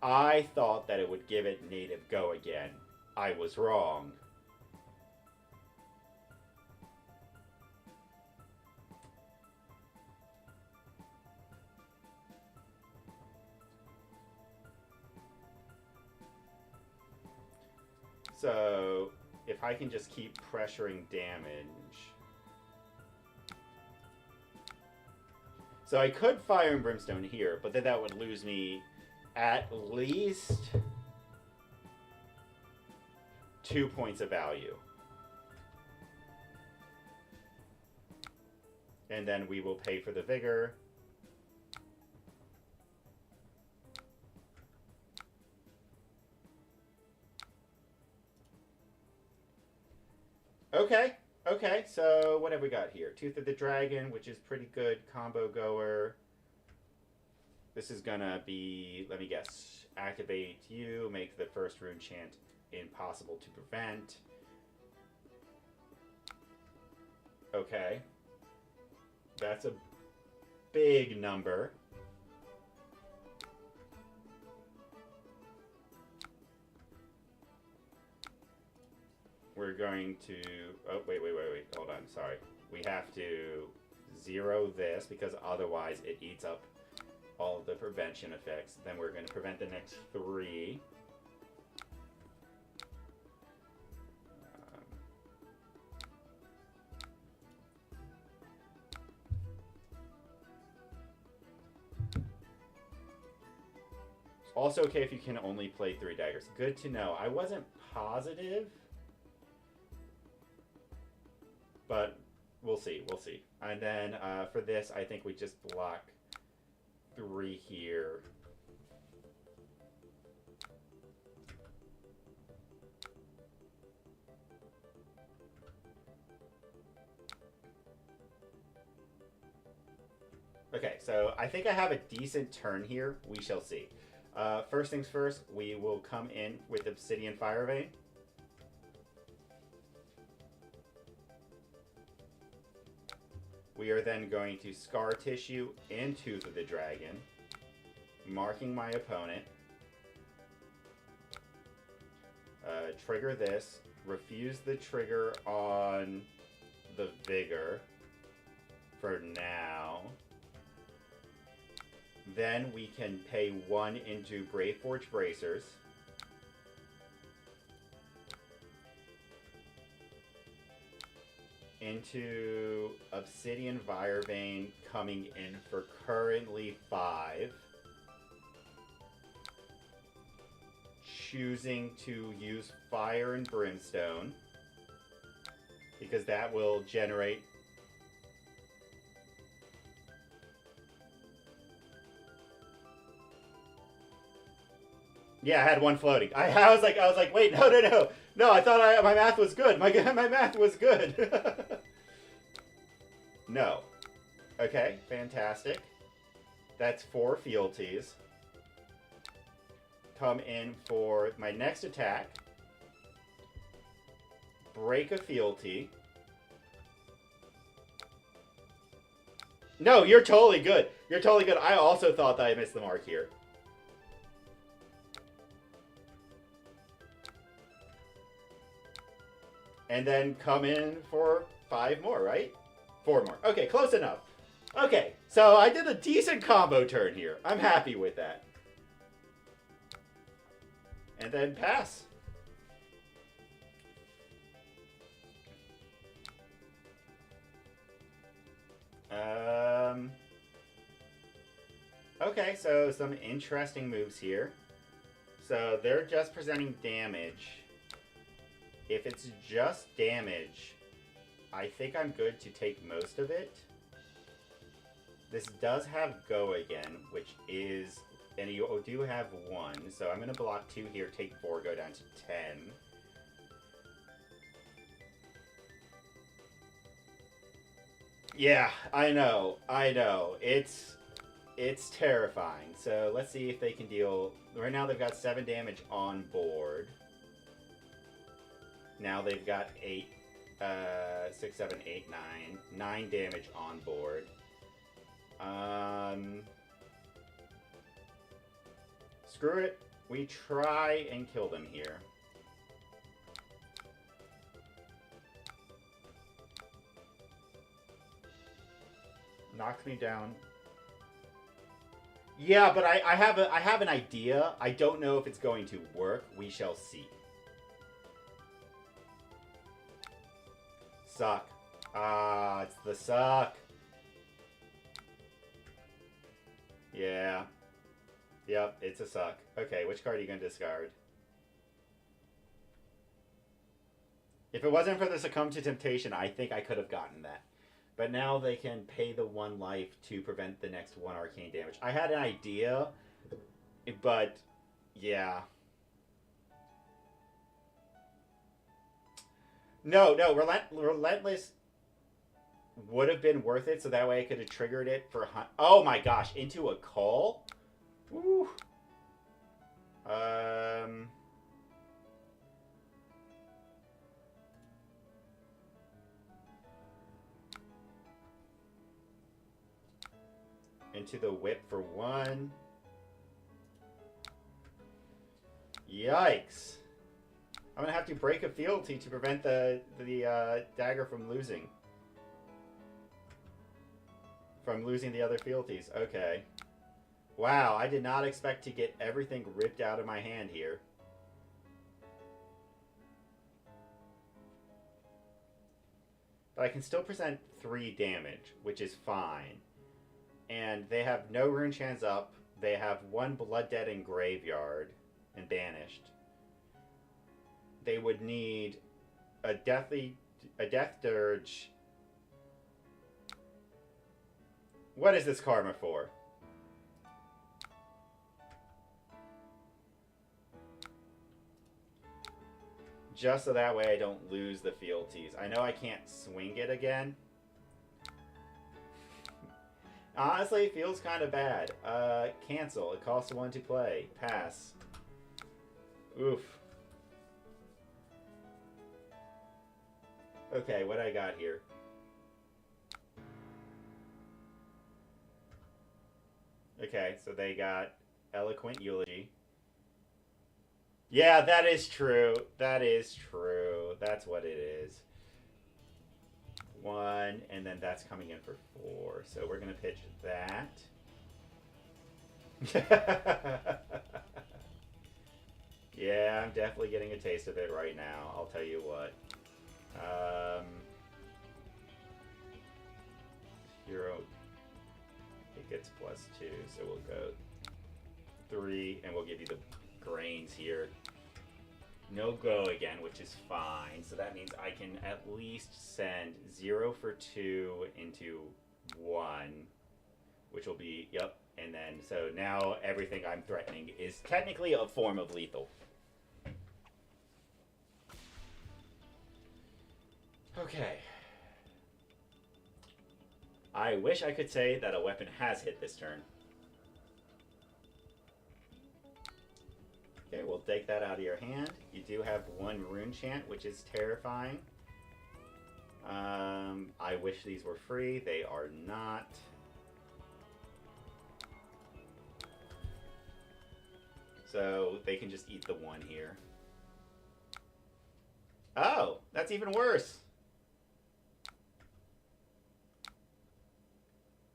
I thought that it would give it native go again. I was wrong. So, if I can just keep pressuring damage... So I could Fire and Brimstone here, but then that would lose me at least 2 points of value. And then we will pay for the Vigor. Okay, so what have we got here? Tooth of the Dragon, which is pretty good combo goer. This is gonna be, let me guess, activate you, make the first rune chant impossible to prevent. Okay. That's a big number. We're going to... Oh, wait. Hold on. Sorry. We have to 0 this, because otherwise it eats up all of the prevention effects. Then we're going to prevent the next 3. It's also okay if you can only play 3 daggers. Good to know. I wasn't positive... But we'll see. And then for this, I think we just block 3 here. Okay, so I think I have a decent turn here. We shall see. First things first, we will come in with Obsidian Fire Vein. We are then going to Scar Tissue and Tooth of the Dragon, marking my opponent. Trigger this, refuse the trigger on the Vigor for now. Then we can pay 1 into Braveforge Bracers. Into Obsidian Fire Vein, coming in for currently 5. Choosing to use Fire and Brimstone, because that will generate... Yeah, I had 1 floating. I was like, wait, no. No, I thought my math was good. My math was good. No. Okay, fantastic. That's 4 fealties. Come in for my next attack. Break a fealty. No, you're totally good. You're totally good. I also thought that I missed the mark here. And then come in for 5 more, right? 4 more. Okay, close enough. Okay, so I did a decent combo turn here. I'm happy with that. And then pass. Okay, so some interesting moves here. So they're just presenting damage. If it's just damage, I think I'm good to take most of it. This does have go again, which is, and you do have 1, so I'm going to block 2 here, take 4, go down to 10. Yeah, I know. I know. It's terrifying. So let's see if they can deal. Right now they've got 7 damage on board. Now they've got 8, 6, 7, 8, 9. 9 damage on board. Screw it. We try and kill them here. Knocks me down. Yeah, but I have an idea. I don't know if it's going to work. We shall see. Suck. Ah, it's the suck. Yeah. Yep, it's a suck. Okay, which card are you going to discard? If it wasn't for the Succumb to Temptation, I think I could have gotten that. But now they can pay the 1 life to prevent the next 1 arcane damage. I had an idea, but yeah. No, Relentless would have been worth it, so that way I could have triggered it for... Oh my gosh, into a call? Woo. Into the whip for 1. Yikes. I'm gonna have to break a fealty to prevent the dagger from losing. From losing the other fealties. Okay. Wow, I did not expect to get everything ripped out of my hand here. But I can still present 3 damage, which is fine. And they have no rune chance up. They have 1 Blood Dead in Graveyard and Banished. They would need a Death Dirge. What is this karma for? Just so that way I don't lose the fealties. I know I can't swing it again. Honestly, it feels kind of bad. Cancel. It costs 1 to play. Pass. Oof. Okay, what I got here? Okay, so they got Eloquent Eulogy. Yeah, that is true. That is true. That's what it is. 1, and then that's coming in for 4. So we're going to pitch that. Yeah, I'm definitely getting a taste of it right now. I'll tell you what. Hero, it gets +2, so we'll go 3, and we'll give you the grains here. No go again, which is fine. So that means I can at least send 0 for 2 into 1, which will be, yep. And then, so now everything I'm threatening is technically a form of lethal. Okay. I wish I could say that a weapon has hit this turn. Okay, we'll take that out of your hand. You do have 1 rune chant, which is terrifying. I wish these were free. They are not. So they can just eat the 1 here. Oh, that's even worse.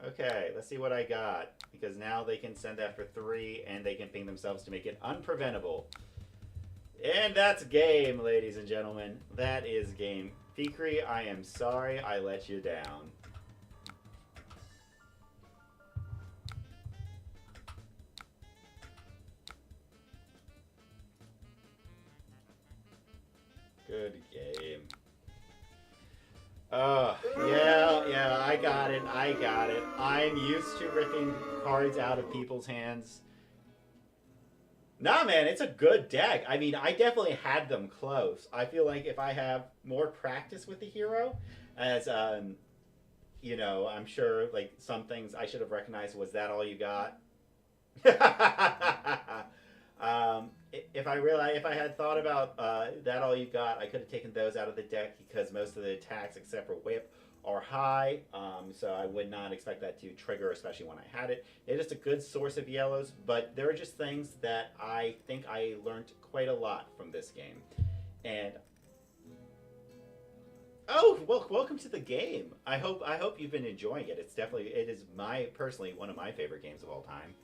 Okay, let's see what I got. Because now they can send that for 3, and they can ping themselves to make it unpreventable. And that's game, ladies and gentlemen. That is game. Fikri, I am sorry I let you down. Good game. Yeah, I got it. I'm used to ripping cards out of people's hands. Nah, man, it's a good deck. I mean, I definitely had them close. I feel like if I have more practice with the hero, as you know, I'm sure like some things I should have recognized. Was that all you got? If I had thought about that all you got, I could have taken those out of the deck because most of the attacks except for whip are high. So I would not expect that to trigger, especially when I had it. It is a good source of yellows, but there are just things that I think I learned quite a lot from this game. And oh, well, welcome to the game. I hope you've been enjoying it. It is personally one of my favorite games of all time.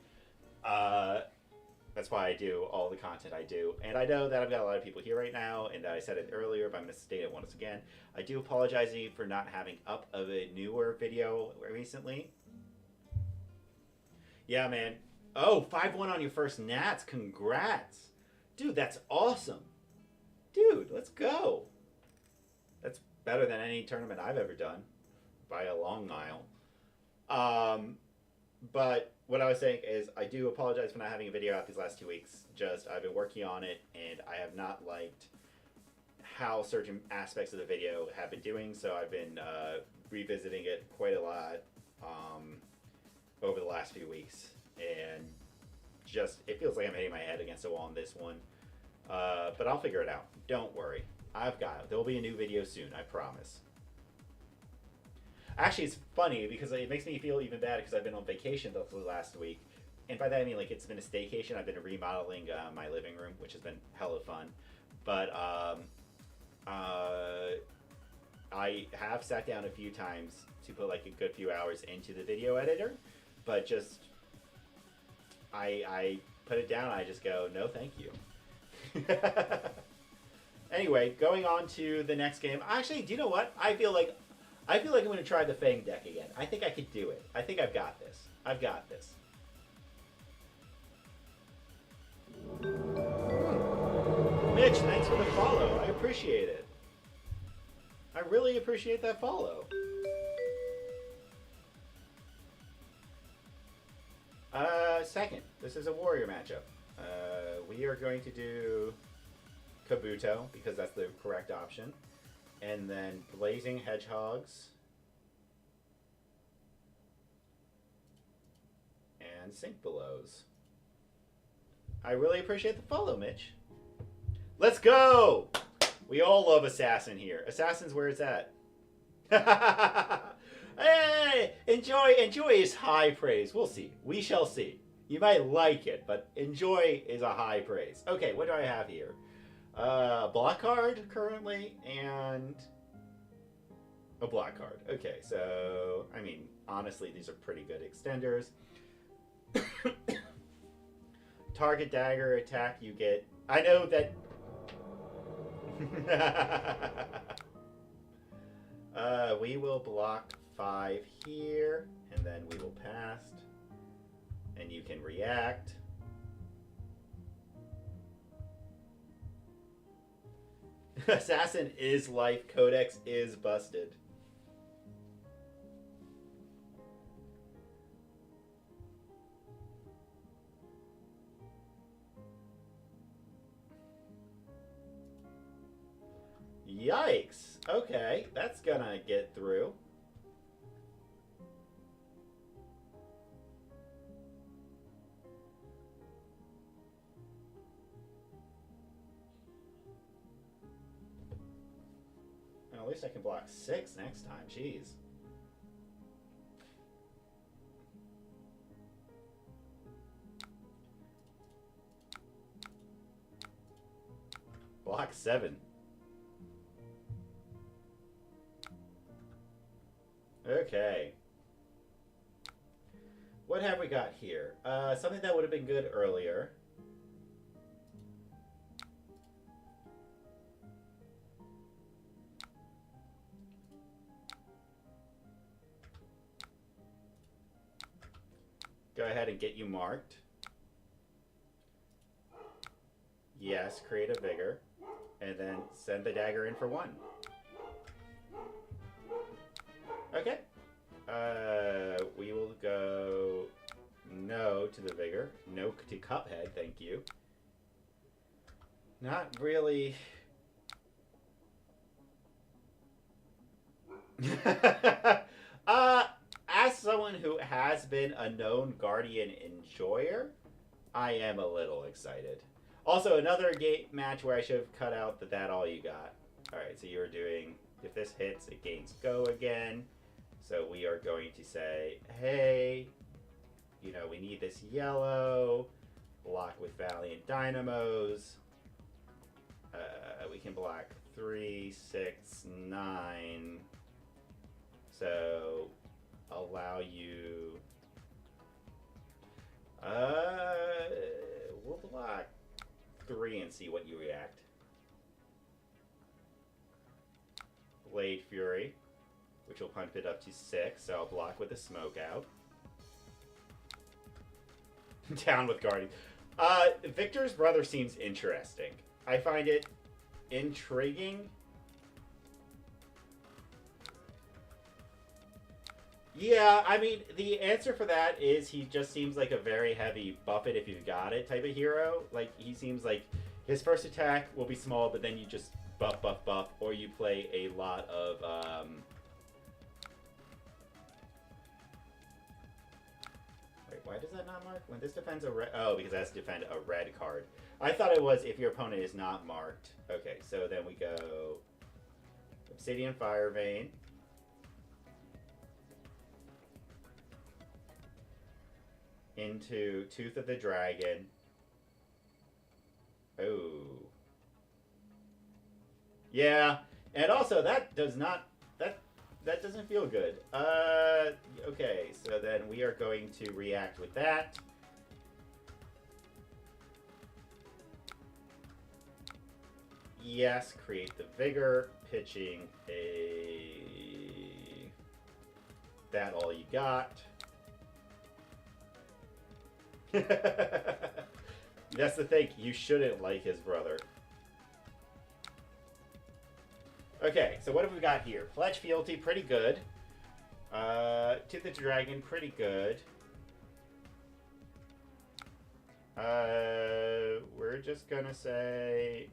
That's why I do all the content I do. And I know that I've got a lot of people here right now, and I said it earlier, but I'm going to state it once again. I do apologize to you for not having up of a newer video recently. Yeah, man. Oh, 5-1 on your first Nats. Congrats. Dude, that's awesome. Dude, let's go. That's better than any tournament I've ever done by a long mile. But what I was saying is I do apologize for not having a video out these last 2 weeks. Just I've been working on it, and I have not liked how certain aspects of the video have been doing, so I've been revisiting it quite a lot over the last few weeks, and just it feels like I'm hitting my head against a wall on this one. But I'll figure it out. Don't worry. I've got it. There will be a new video soon, I promise. Actually, it's funny because it makes me feel even bad because I've been on vacation the last week. And by that I mean like it's been a staycation. I've been remodeling my living room, which has been hella fun. But I have sat down a few times to put like a good few hours into the video editor. But just, I put it down, I just go, no thank you. Anyway, going on to the next game. Actually, do you know what? I feel like I'm going to try the Fang deck again. I think I could do it. I think I've got this. I've got this. Mitch, thanks for the follow. I appreciate it. I really appreciate that follow. Second, this is a warrior matchup. We are going to do Kabuto, because that's the correct option. And then Blazing Hedgehogs. And Sink Belows. I really appreciate the follow, Mitch. Let's go! We all love Assassin here. Assassin's where it's at. Hey! Enjoy is high praise. We'll see. We shall see. You might like it, but enjoy is a high praise. Okay, what do I have here? Black card currently, and a black card. Okay, so, I mean, honestly, these are pretty good extenders. Target dagger attack, you get... I know that... we will block 5 here, and then we will pass. And you can react. Assassin is life. Codex is busted. Yikes. Okay, that's gonna get through. At least I can block 6 next time. Jeez. Block 7. Okay. What have we got here? Something that would have been good earlier. Go ahead and get you marked. Yes, create a vigor. And then send the dagger in for 1. Okay. We will go no to the vigor. No to Cuphead, thank you. Not really... Uh, as someone who has been a known Guardian enjoyer, I am a little excited. Also, another match where I should have cut out that all you got. Alright, so you're doing, if this hits, it gains go again. So we are going to say, hey, you know, we need this yellow. Block with Valiant Dynamos. We can block 3, 6, 9. So allow you. We'll block 3 and see what you react. Blade Fury, which will pump it up to 6. So I'll block with a smoke out. Down with Guardian. Victor's brother seems interesting. I find it intriguing. Yeah, I mean, the answer for that is he just seems like a very heavy buff it if you've got it type of hero. Like, he seems like his first attack will be small, but then you just buff, buff, buff, or you play a lot of, Wait, why does that not mark? When this defends a red... Oh, because it has to defend a red card. I thought it was if your opponent is not marked. Okay, so then we go... Obsidian Fire Vein. Into Tooth of the Dragon. Oh. Yeah, and also that does not... That doesn't feel good. Okay, so then we are going to react with that. Yes, create the vigor, pitching a... That all you got. That's the thing, you shouldn't like his brother. Okay, so what have we got here? Pledge Fealty, pretty good. Tooth of the Dragon, pretty good. We're just gonna say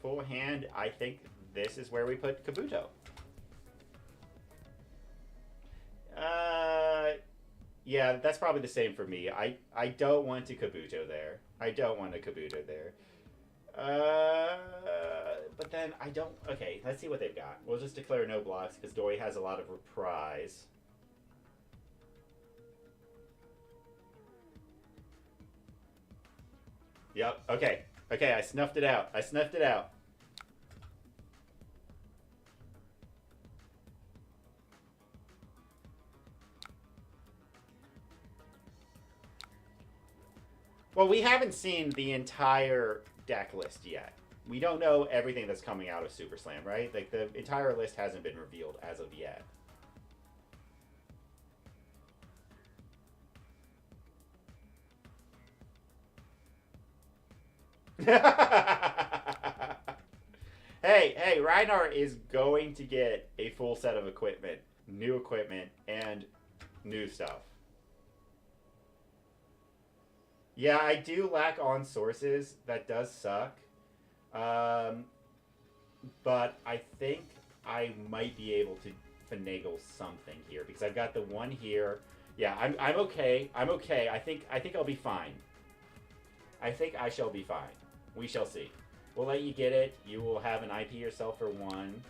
full hand. I think this is where we put Kabuto. Yeah, that's probably the same for me. I don't want to Kabuto there. I don't want a Kabuto there. But then I don't... Okay, let's see what they've got. We'll just declare no blocks because Dory has a lot of reprise. Yep, okay. Okay, I snuffed it out. I snuffed it out. Well, we haven't seen the entire deck list yet. We don't know everything that's coming out of Super Slam, right? Like, the entire list hasn't been revealed as of yet. Hey, Reinhardt is going to get a full set of equipment, and new stuff. Yeah, I do lack on sources. That does suck. But I think I might be able to finagle something here because I've got the one here. Yeah, I'm okay. I'm okay. I think I'll be fine. I think I shall be fine. We shall see. We'll let you get it. You will have an IP yourself for 1.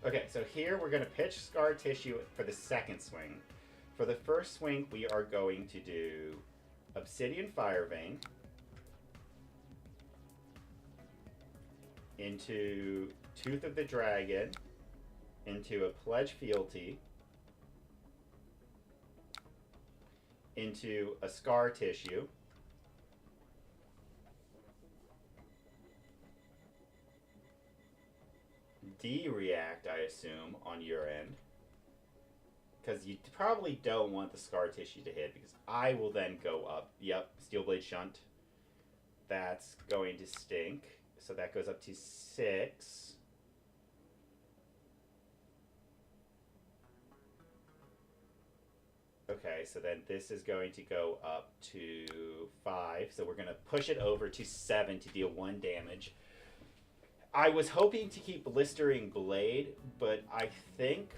Okay, so here we're going to pitch Scar Tissue for the second swing. For the first swing, we are going to do Obsidian Fire Vein into Tooth of the Dragon, into a Pledge Fealty, into a Scar Tissue, D-react, I assume, on your end. Because you probably don't want the Scar Tissue to hit, because I will then go up. Yep, Steel Blade Shunt. That's going to stink. So that goes up to 6. so then this is going to go up to 5. So we're going to push it over to 7 to deal 1 damage. I was hoping to keep Blistering Blade, but I think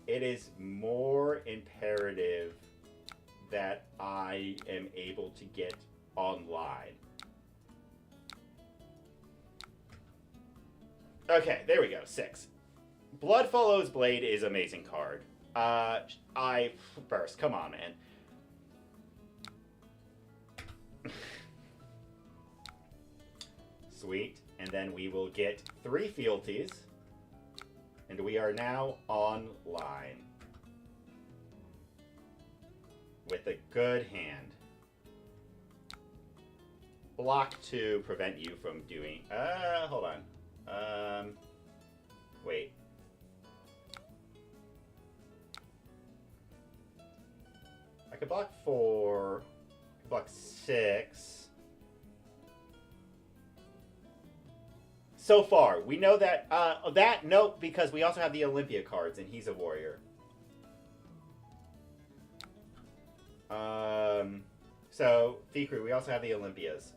it is more imperative that I am able to get online. Okay, there we go, 6. Blood Follows Blade is amazing card. Burst, come on, man. Sweet, and then we will get 3 fealties, and we are now online with a good hand. Block to prevent you from doing, hold on. Wait. I could block 4, block 6. So far, we know that, nope, because we also have the Olympia cards, and he's a warrior. So, Fikru, we also have the Olympias.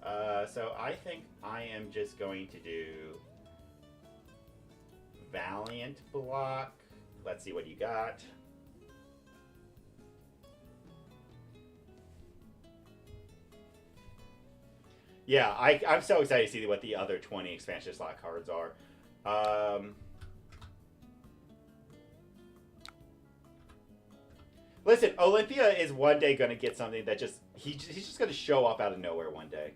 So I think I am just going to do Valiant block. Let's see what you got. Yeah, I'm so excited to see what the other 20 expansion slot cards are. Listen, Olympia is one day going to get something that just... He's just going to show up out of nowhere one day.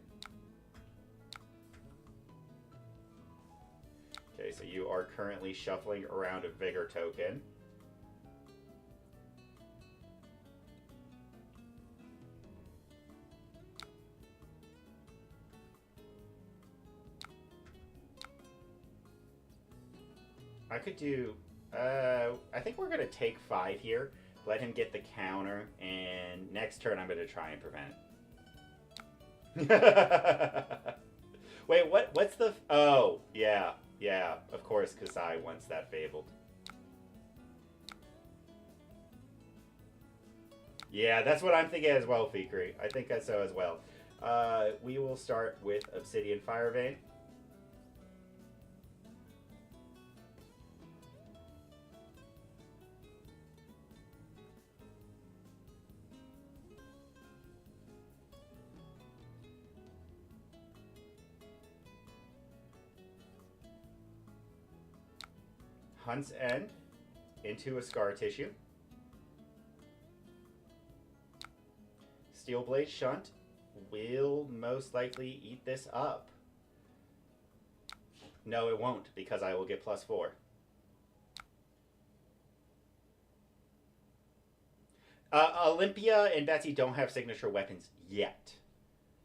Okay, so you are currently shuffling around a Vigor token. I could do... I think we're going to take 5 here. Let him get the counter, and next turn I'm going to try and prevent. Wait, what's the... Oh, yeah, of course, Kasai wants that fabled. Yeah, that's what I'm thinking as well, Fikri. I think so as well. We will start with Obsidian Firevein. Hunt's End into a Scar Tissue. Steelblade Shunt will most likely eat this up. No, it won't, because I will get +4. Olympia and Betsy don't have signature weapons yet,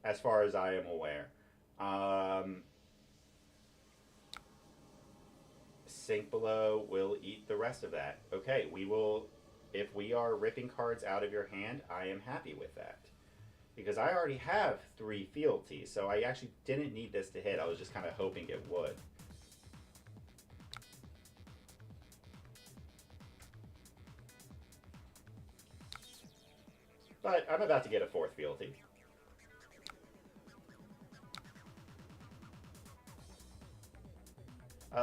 as far as I am aware. Sink Below will eat the rest of that. Okay, we will... If we are ripping cards out of your hand, I am happy with that. Because I already have 3 fealties, so I actually didn't need this to hit. I was just kind of hoping it would. But I'm about to get a 4th fealty.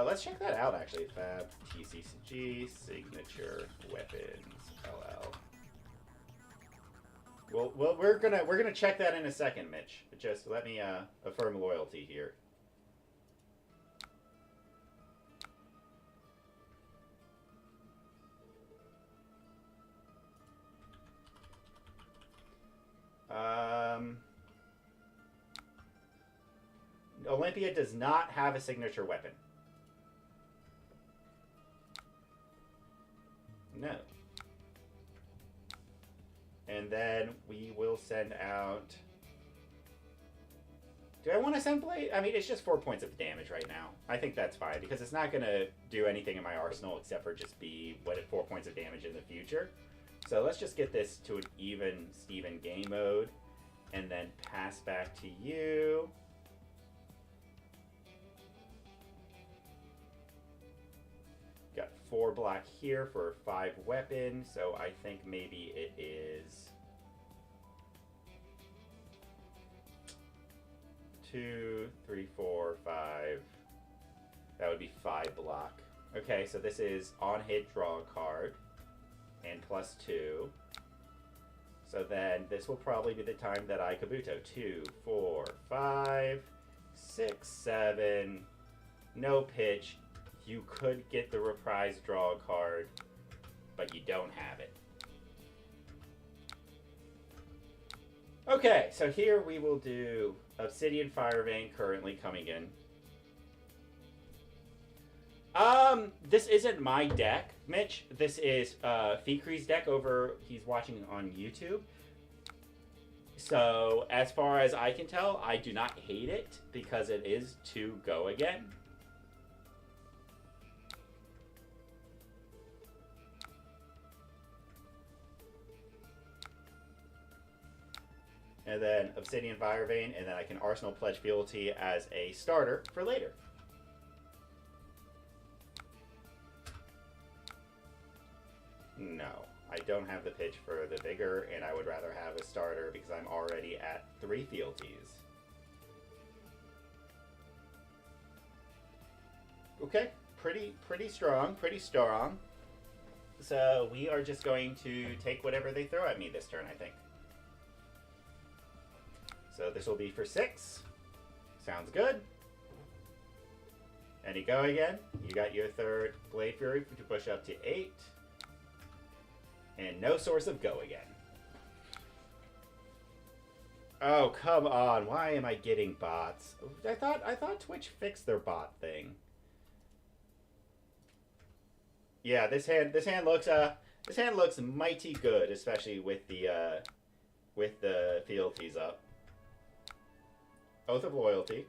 Let's check that out, actually. Fab, TCG, Signature, Weapons, LL. Well, we're gonna check that in a second, Mitch. Just let me affirm loyalty here. Olympia does not have a signature weapon. No. And then we will send out... Do I want to send Blade? I mean, it's just 4 points of damage right now. I think that's fine, because it's not going to do anything in my arsenal except for just be 4 points of damage in the future. So let's just get this to an even Steven game mode, and then pass back to you. Got 4 black here for 5 weapon, so I think maybe it is 2, 3, 4, 5. That would be 5 block. Okay, so this is on hit, draw a card, and +2. So then this will probably be the time that I Kabuto. 2, 4, 5, 6, 7. No pitch. You could get the reprise draw card, but you don't have it. Okay, so here we will do Obsidian Fire Vein currently coming in. This isn't my deck, Mitch. This is Fikri's deck over, he's watching on YouTube. So, as far as I can tell, I do not hate it because it is to go again. And then Obsidian Fire Vein, and then I can Arsenal Pledge Fealty as a starter for later. No, I don't have the pitch for the Vigor, and I would rather have a starter because I'm already at 3 fealties. Okay, pretty strong, pretty strong. So we are just going to take whatever they throw at me this turn, I think. So this will be for 6. Sounds good. And you go again. You got your 3rd Blade Fury to push up to 8. And no source of go again. Oh, come on. Why am I getting bots? I thought Twitch fixed their bot thing. Yeah, this hand looks mighty good, especially with the fealties up. Oath of Loyalty.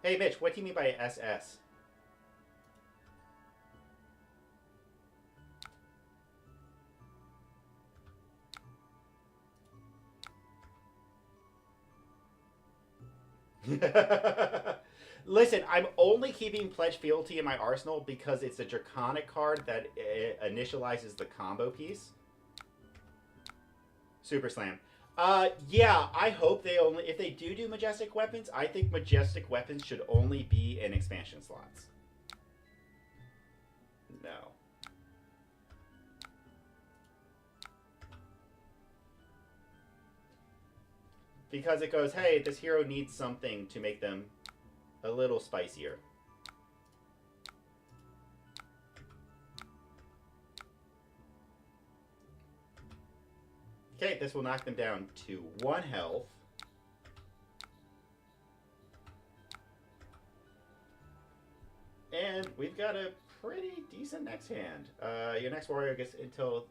Hey, Mitch, what do you mean by SS? Listen, I'm only keeping Pledge Fealty in my arsenal because it's a Draconic card that initializes the combo piece. Super Slam. Yeah, I hope they only... If they do Majestic Weapons, I think Majestic Weapons should only be in expansion slots. No. Because it goes, hey, this hero needs something to make them a little spicier. Okay, this will knock them down to 1 health. And we've got a pretty decent next hand. Your next warrior gets until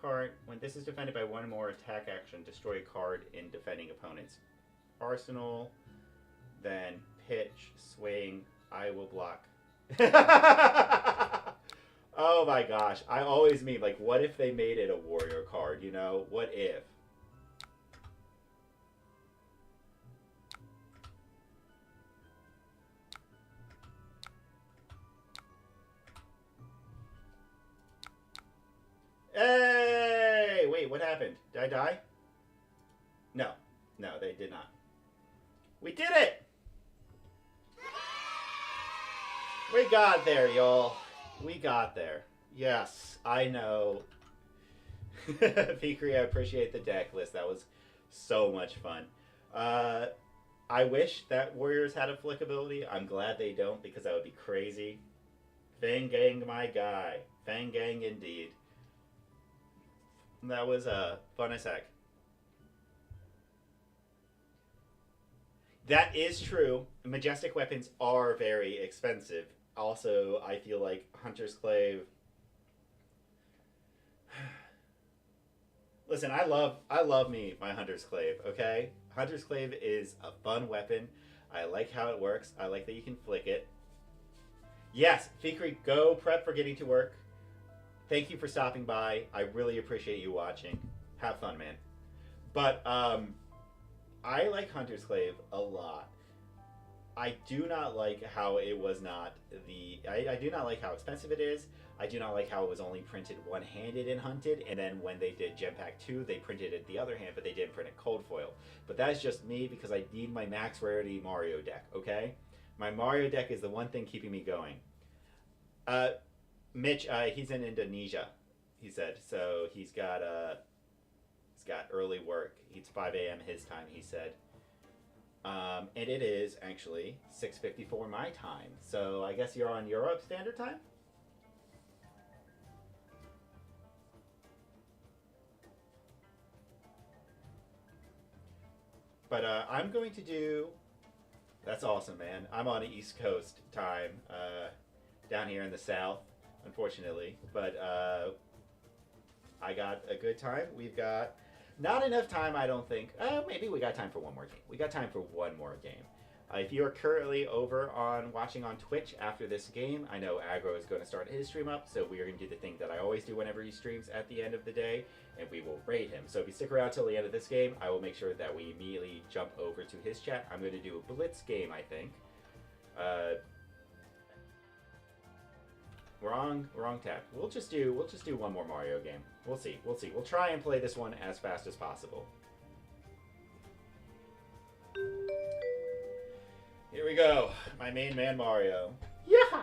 card. When this is defended by 1 more attack action, destroy a card in defending opponent's arsenal. Then pitch, swing, I will block. Oh my gosh. I always mean, like, what if they made it a warrior card, you know? What if? Hey! Wait, what happened? Did I die? No. No, they did not. We did it! We got there, y'all. We got there. Yes, I know. Fikri, I appreciate the deck list. That was so much fun. I wish that Warriors had a flick ability. I'm glad they don't because that would be crazy. Fang-gang, my guy. Fang-gang indeed. That was fun as heck. That is true. Majestic weapons are very expensive. Also, I feel like Hunter's Clave... Listen, I love me my Hunter's Clave, okay? Hunter's Clave is a fun weapon. I like how it works. I like that you can flick it. Yes, Fikri, go prep for getting to work. Thank you for stopping by. I really appreciate you watching. Have fun, man. But I like Hunter's Clave a lot. I do not like how it was not I do not like how expensive it is. I do not like how it was only printed one-handed in Hunted, and then when they did Gem Pack 2, they printed it the other hand, but they didn't print it cold foil. But that's just me because I need my max rarity Mario deck, okay? My Mario deck is the one thing keeping me going. Uh, Mitch, he's in Indonesia, he said. So he's got early work. It's 5 a.m. his time, he said. And it is actually 6:54 my time. So I guess you're on Europe Standard Time? But I'm going to do... That's awesome, man. I'm on East Coast time, down here in the South, unfortunately. But I got a good time. We've got not enough time, I don't think. Maybe we got time for one more game. We got time for one more game. If you are currently over on watching on Twitch after this game, I know Aggro is going to start his stream up, so we are going to do the thing that I always do whenever he streams at the end of the day, and we will raid him. So if you stick around till the end of this game, I will make sure that we immediately jump over to his chat. I'm going to do a Blitz game, I think. Wrong tab. We'll just do one more Mario game. We'll see. We'll try and play this one as fast as possible. Here we go. My main man Mario. Yeah.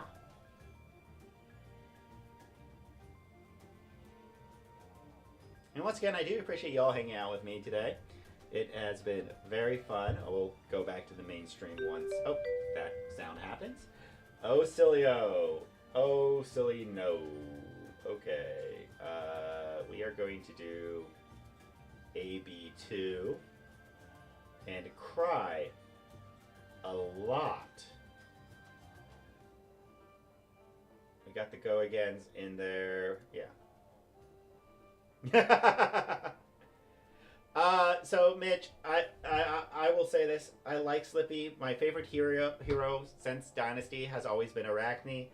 And once again, I do appreciate y'all hanging out with me today. It has been very fun. I will go back to the mainstream once. Oh, that sound happens. Oh, silly-o. Oh, silly no. Okay. We are going to do AB2 and cry a lot. We got the go agains in there. Yeah. So Mitch, I will say this. I like Slippy. My favorite hero since Dynasty has always been Arachne.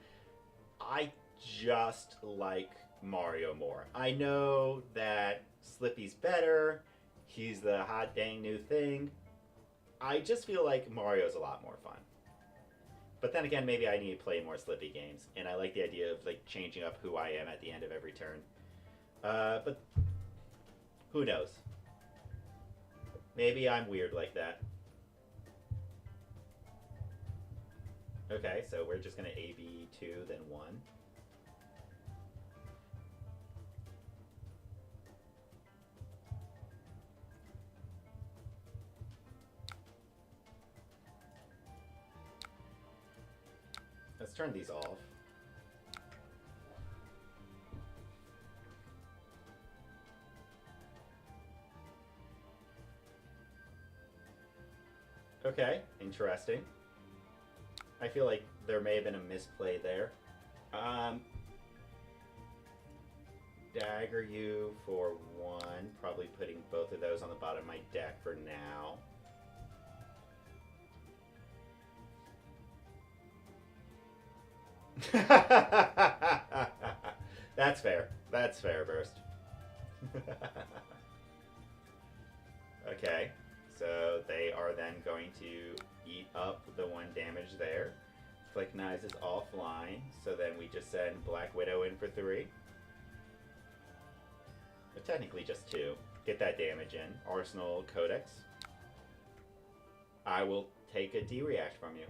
I just like Mario more. I know that Slippy's better. He's the hot dang new thing. I just feel like Mario's a lot more fun. But then again, maybe I need to play more Slippy games, and I like the idea of like changing up who I am at the end of every turn. But who knows? Maybe I'm weird like that. Okay, so we're just gonna AB2, then 1. Let's turn these off. Okay, interesting. I feel like there may have been a misplay there. Dagger you for 1. Probably putting both of those on the bottom of my deck for now. That's fair. That's fair, Burst. Okay, so they are then going to eat up the 1 damage there. Flick Knives is offline, so then we just send Black Widow in for 3. But technically just 2. Get that damage in. Arsenal Codex. I will take a D-react from you.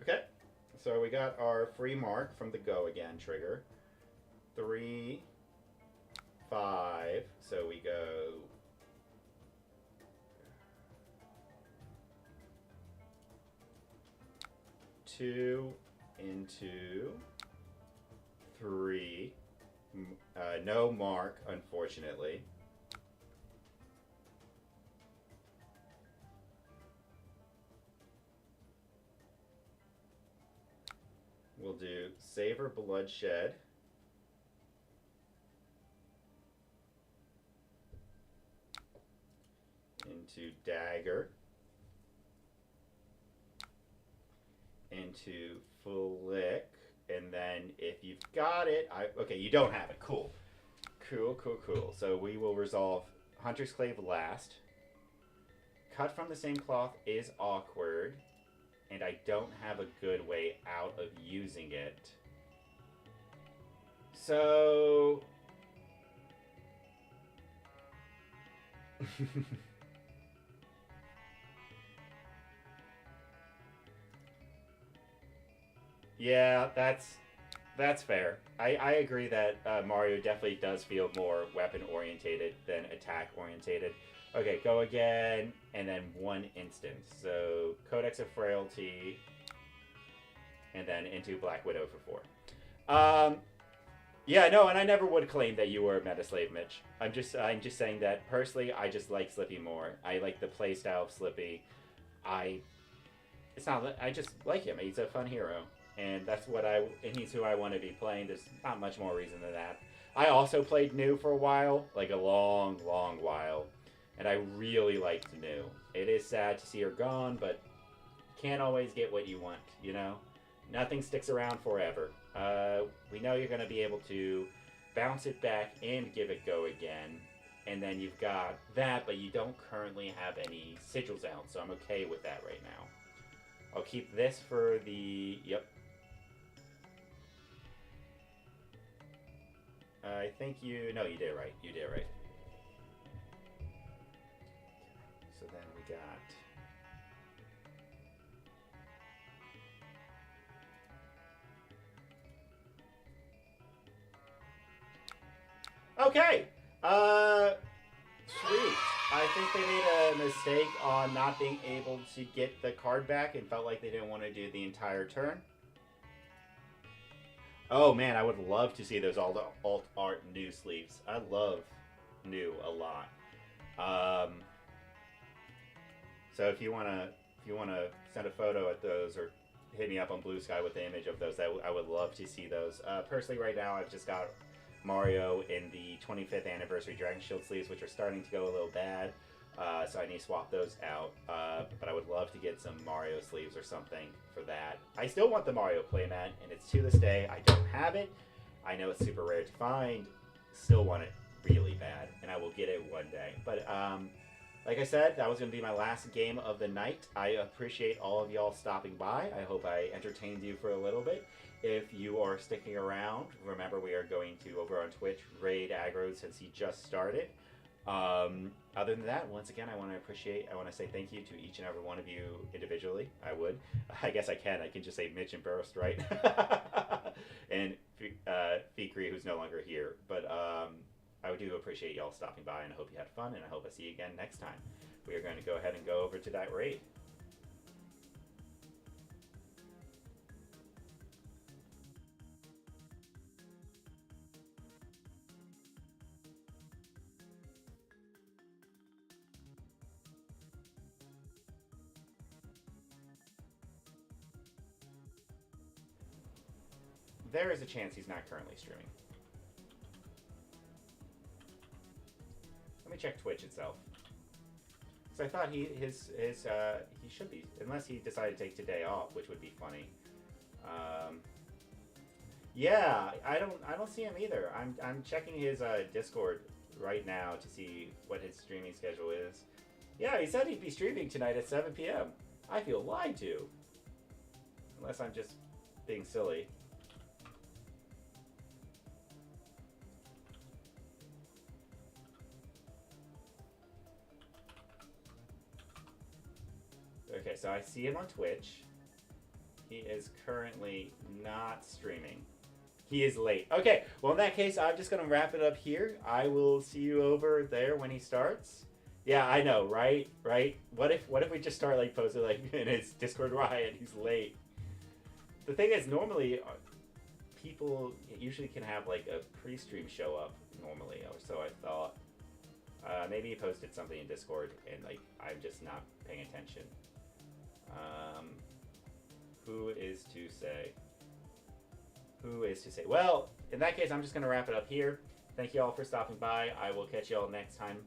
Okay, so we got our free mark from the Go Again trigger. 3, 5, so we go 2 into 3 No mark, unfortunately. We'll do Savor Bloodshed. Into Dagger. Into Flick. And then if you've got it, okay, you don't have it. Cool. Cool. So we will resolve Hunter's Clave last. Cut from the same cloth is awkward. And I don't have a good way out of using it. So... yeah, that's fair. I agree that Mario definitely does feel more weapon orientated than attack orientated. Okay, go again, and then one instance. So Codex of Frailty, and then into Black Widow for 4. Yeah, no, and I never would claim that you were a meta slave, Mitch. I'm just saying that personally, I just like Slippy more. I like the playstyle of Slippy. I just like him. He's a fun hero. And he's who I want to be playing. There's not much more reason than that. I also played New for a while, like a long while, and I really liked New. It is sad to see her gone, but can't always get what you want, you know? Nothing sticks around forever. We know you're going to be able to bounce it back and give it go again, and then you've got that, but you don't currently have any sigils out, so I'm okay with that right now. I'll keep this for the... Yep. I think you... No, you did right. You did right. So then we got... Okay. Sweet. I think they made a mistake on not being able to get the card back and felt like they didn't want to do the entire turn. Oh man, I would love to see those alt art New sleeves. I love New a lot. So if you wanna send a photo at those or hit me up on Blue Sky with the image of those, I would love to see those. Personally, right now I've just got Mario in the 25th anniversary Dragon Shield sleeves, which are starting to go a little bad. So I need to swap those out. But I would love to get some Mario sleeves or something for that. I still want the Mario playmat, and it's to this day. I don't have it. I know it's super rare to find. Still want it really bad, and I will get it one day. But like I said, that was going to be my last game of the night. I appreciate all of y'all stopping by. I hope I entertained you for a little bit. If you are sticking around, remember we are going to, over on Twitch, raid Aggro since he just started. Other than that, once again, I want to say thank you to each and every one of you individually. I guess I can just say Mitch and Burst, right? And Fikri, who's no longer here. But I do appreciate y'all stopping by, and I hope you had fun, and I hope I see you again next time. We are going to go ahead and go over to that raid. There is a chance he's not currently streaming. Let me check Twitch itself. Because I thought he should be, unless he decided to take today off, which would be funny. Yeah, I don't see him either. I'm checking his Discord right now to see what his streaming schedule is. Yeah, he said he'd be streaming tonight at 7 p.m. I feel lied to. Unless I'm just being silly. Okay, so I see him on Twitch. He is currently not streaming. He is late. Okay, well in that case, I'm just going to wrap it up here. I will see you over there when he starts. Yeah, I know, right? Right? What if we just start like posting like in his Discord riot, he's late. The thing is, normally people usually can have like a pre-stream show up normally, or so I thought. Maybe he posted something in Discord and like I'm just not paying attention. Who is to say? Who is to say? Well, in that case, I'm just gonna wrap it up here. Thank you all for stopping by. I will catch you all next time.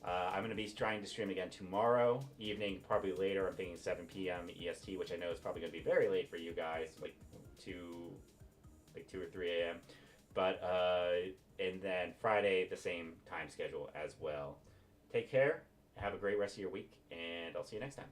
I'm going to be trying to stream again tomorrow evening, probably later. I'm thinking 7 p.m. EST, which I know is probably going to be very late for you guys, like 2 or 3 a.m. But and then Friday, the same time schedule as well. Take care. Have a great rest of your week, and I'll see you next time.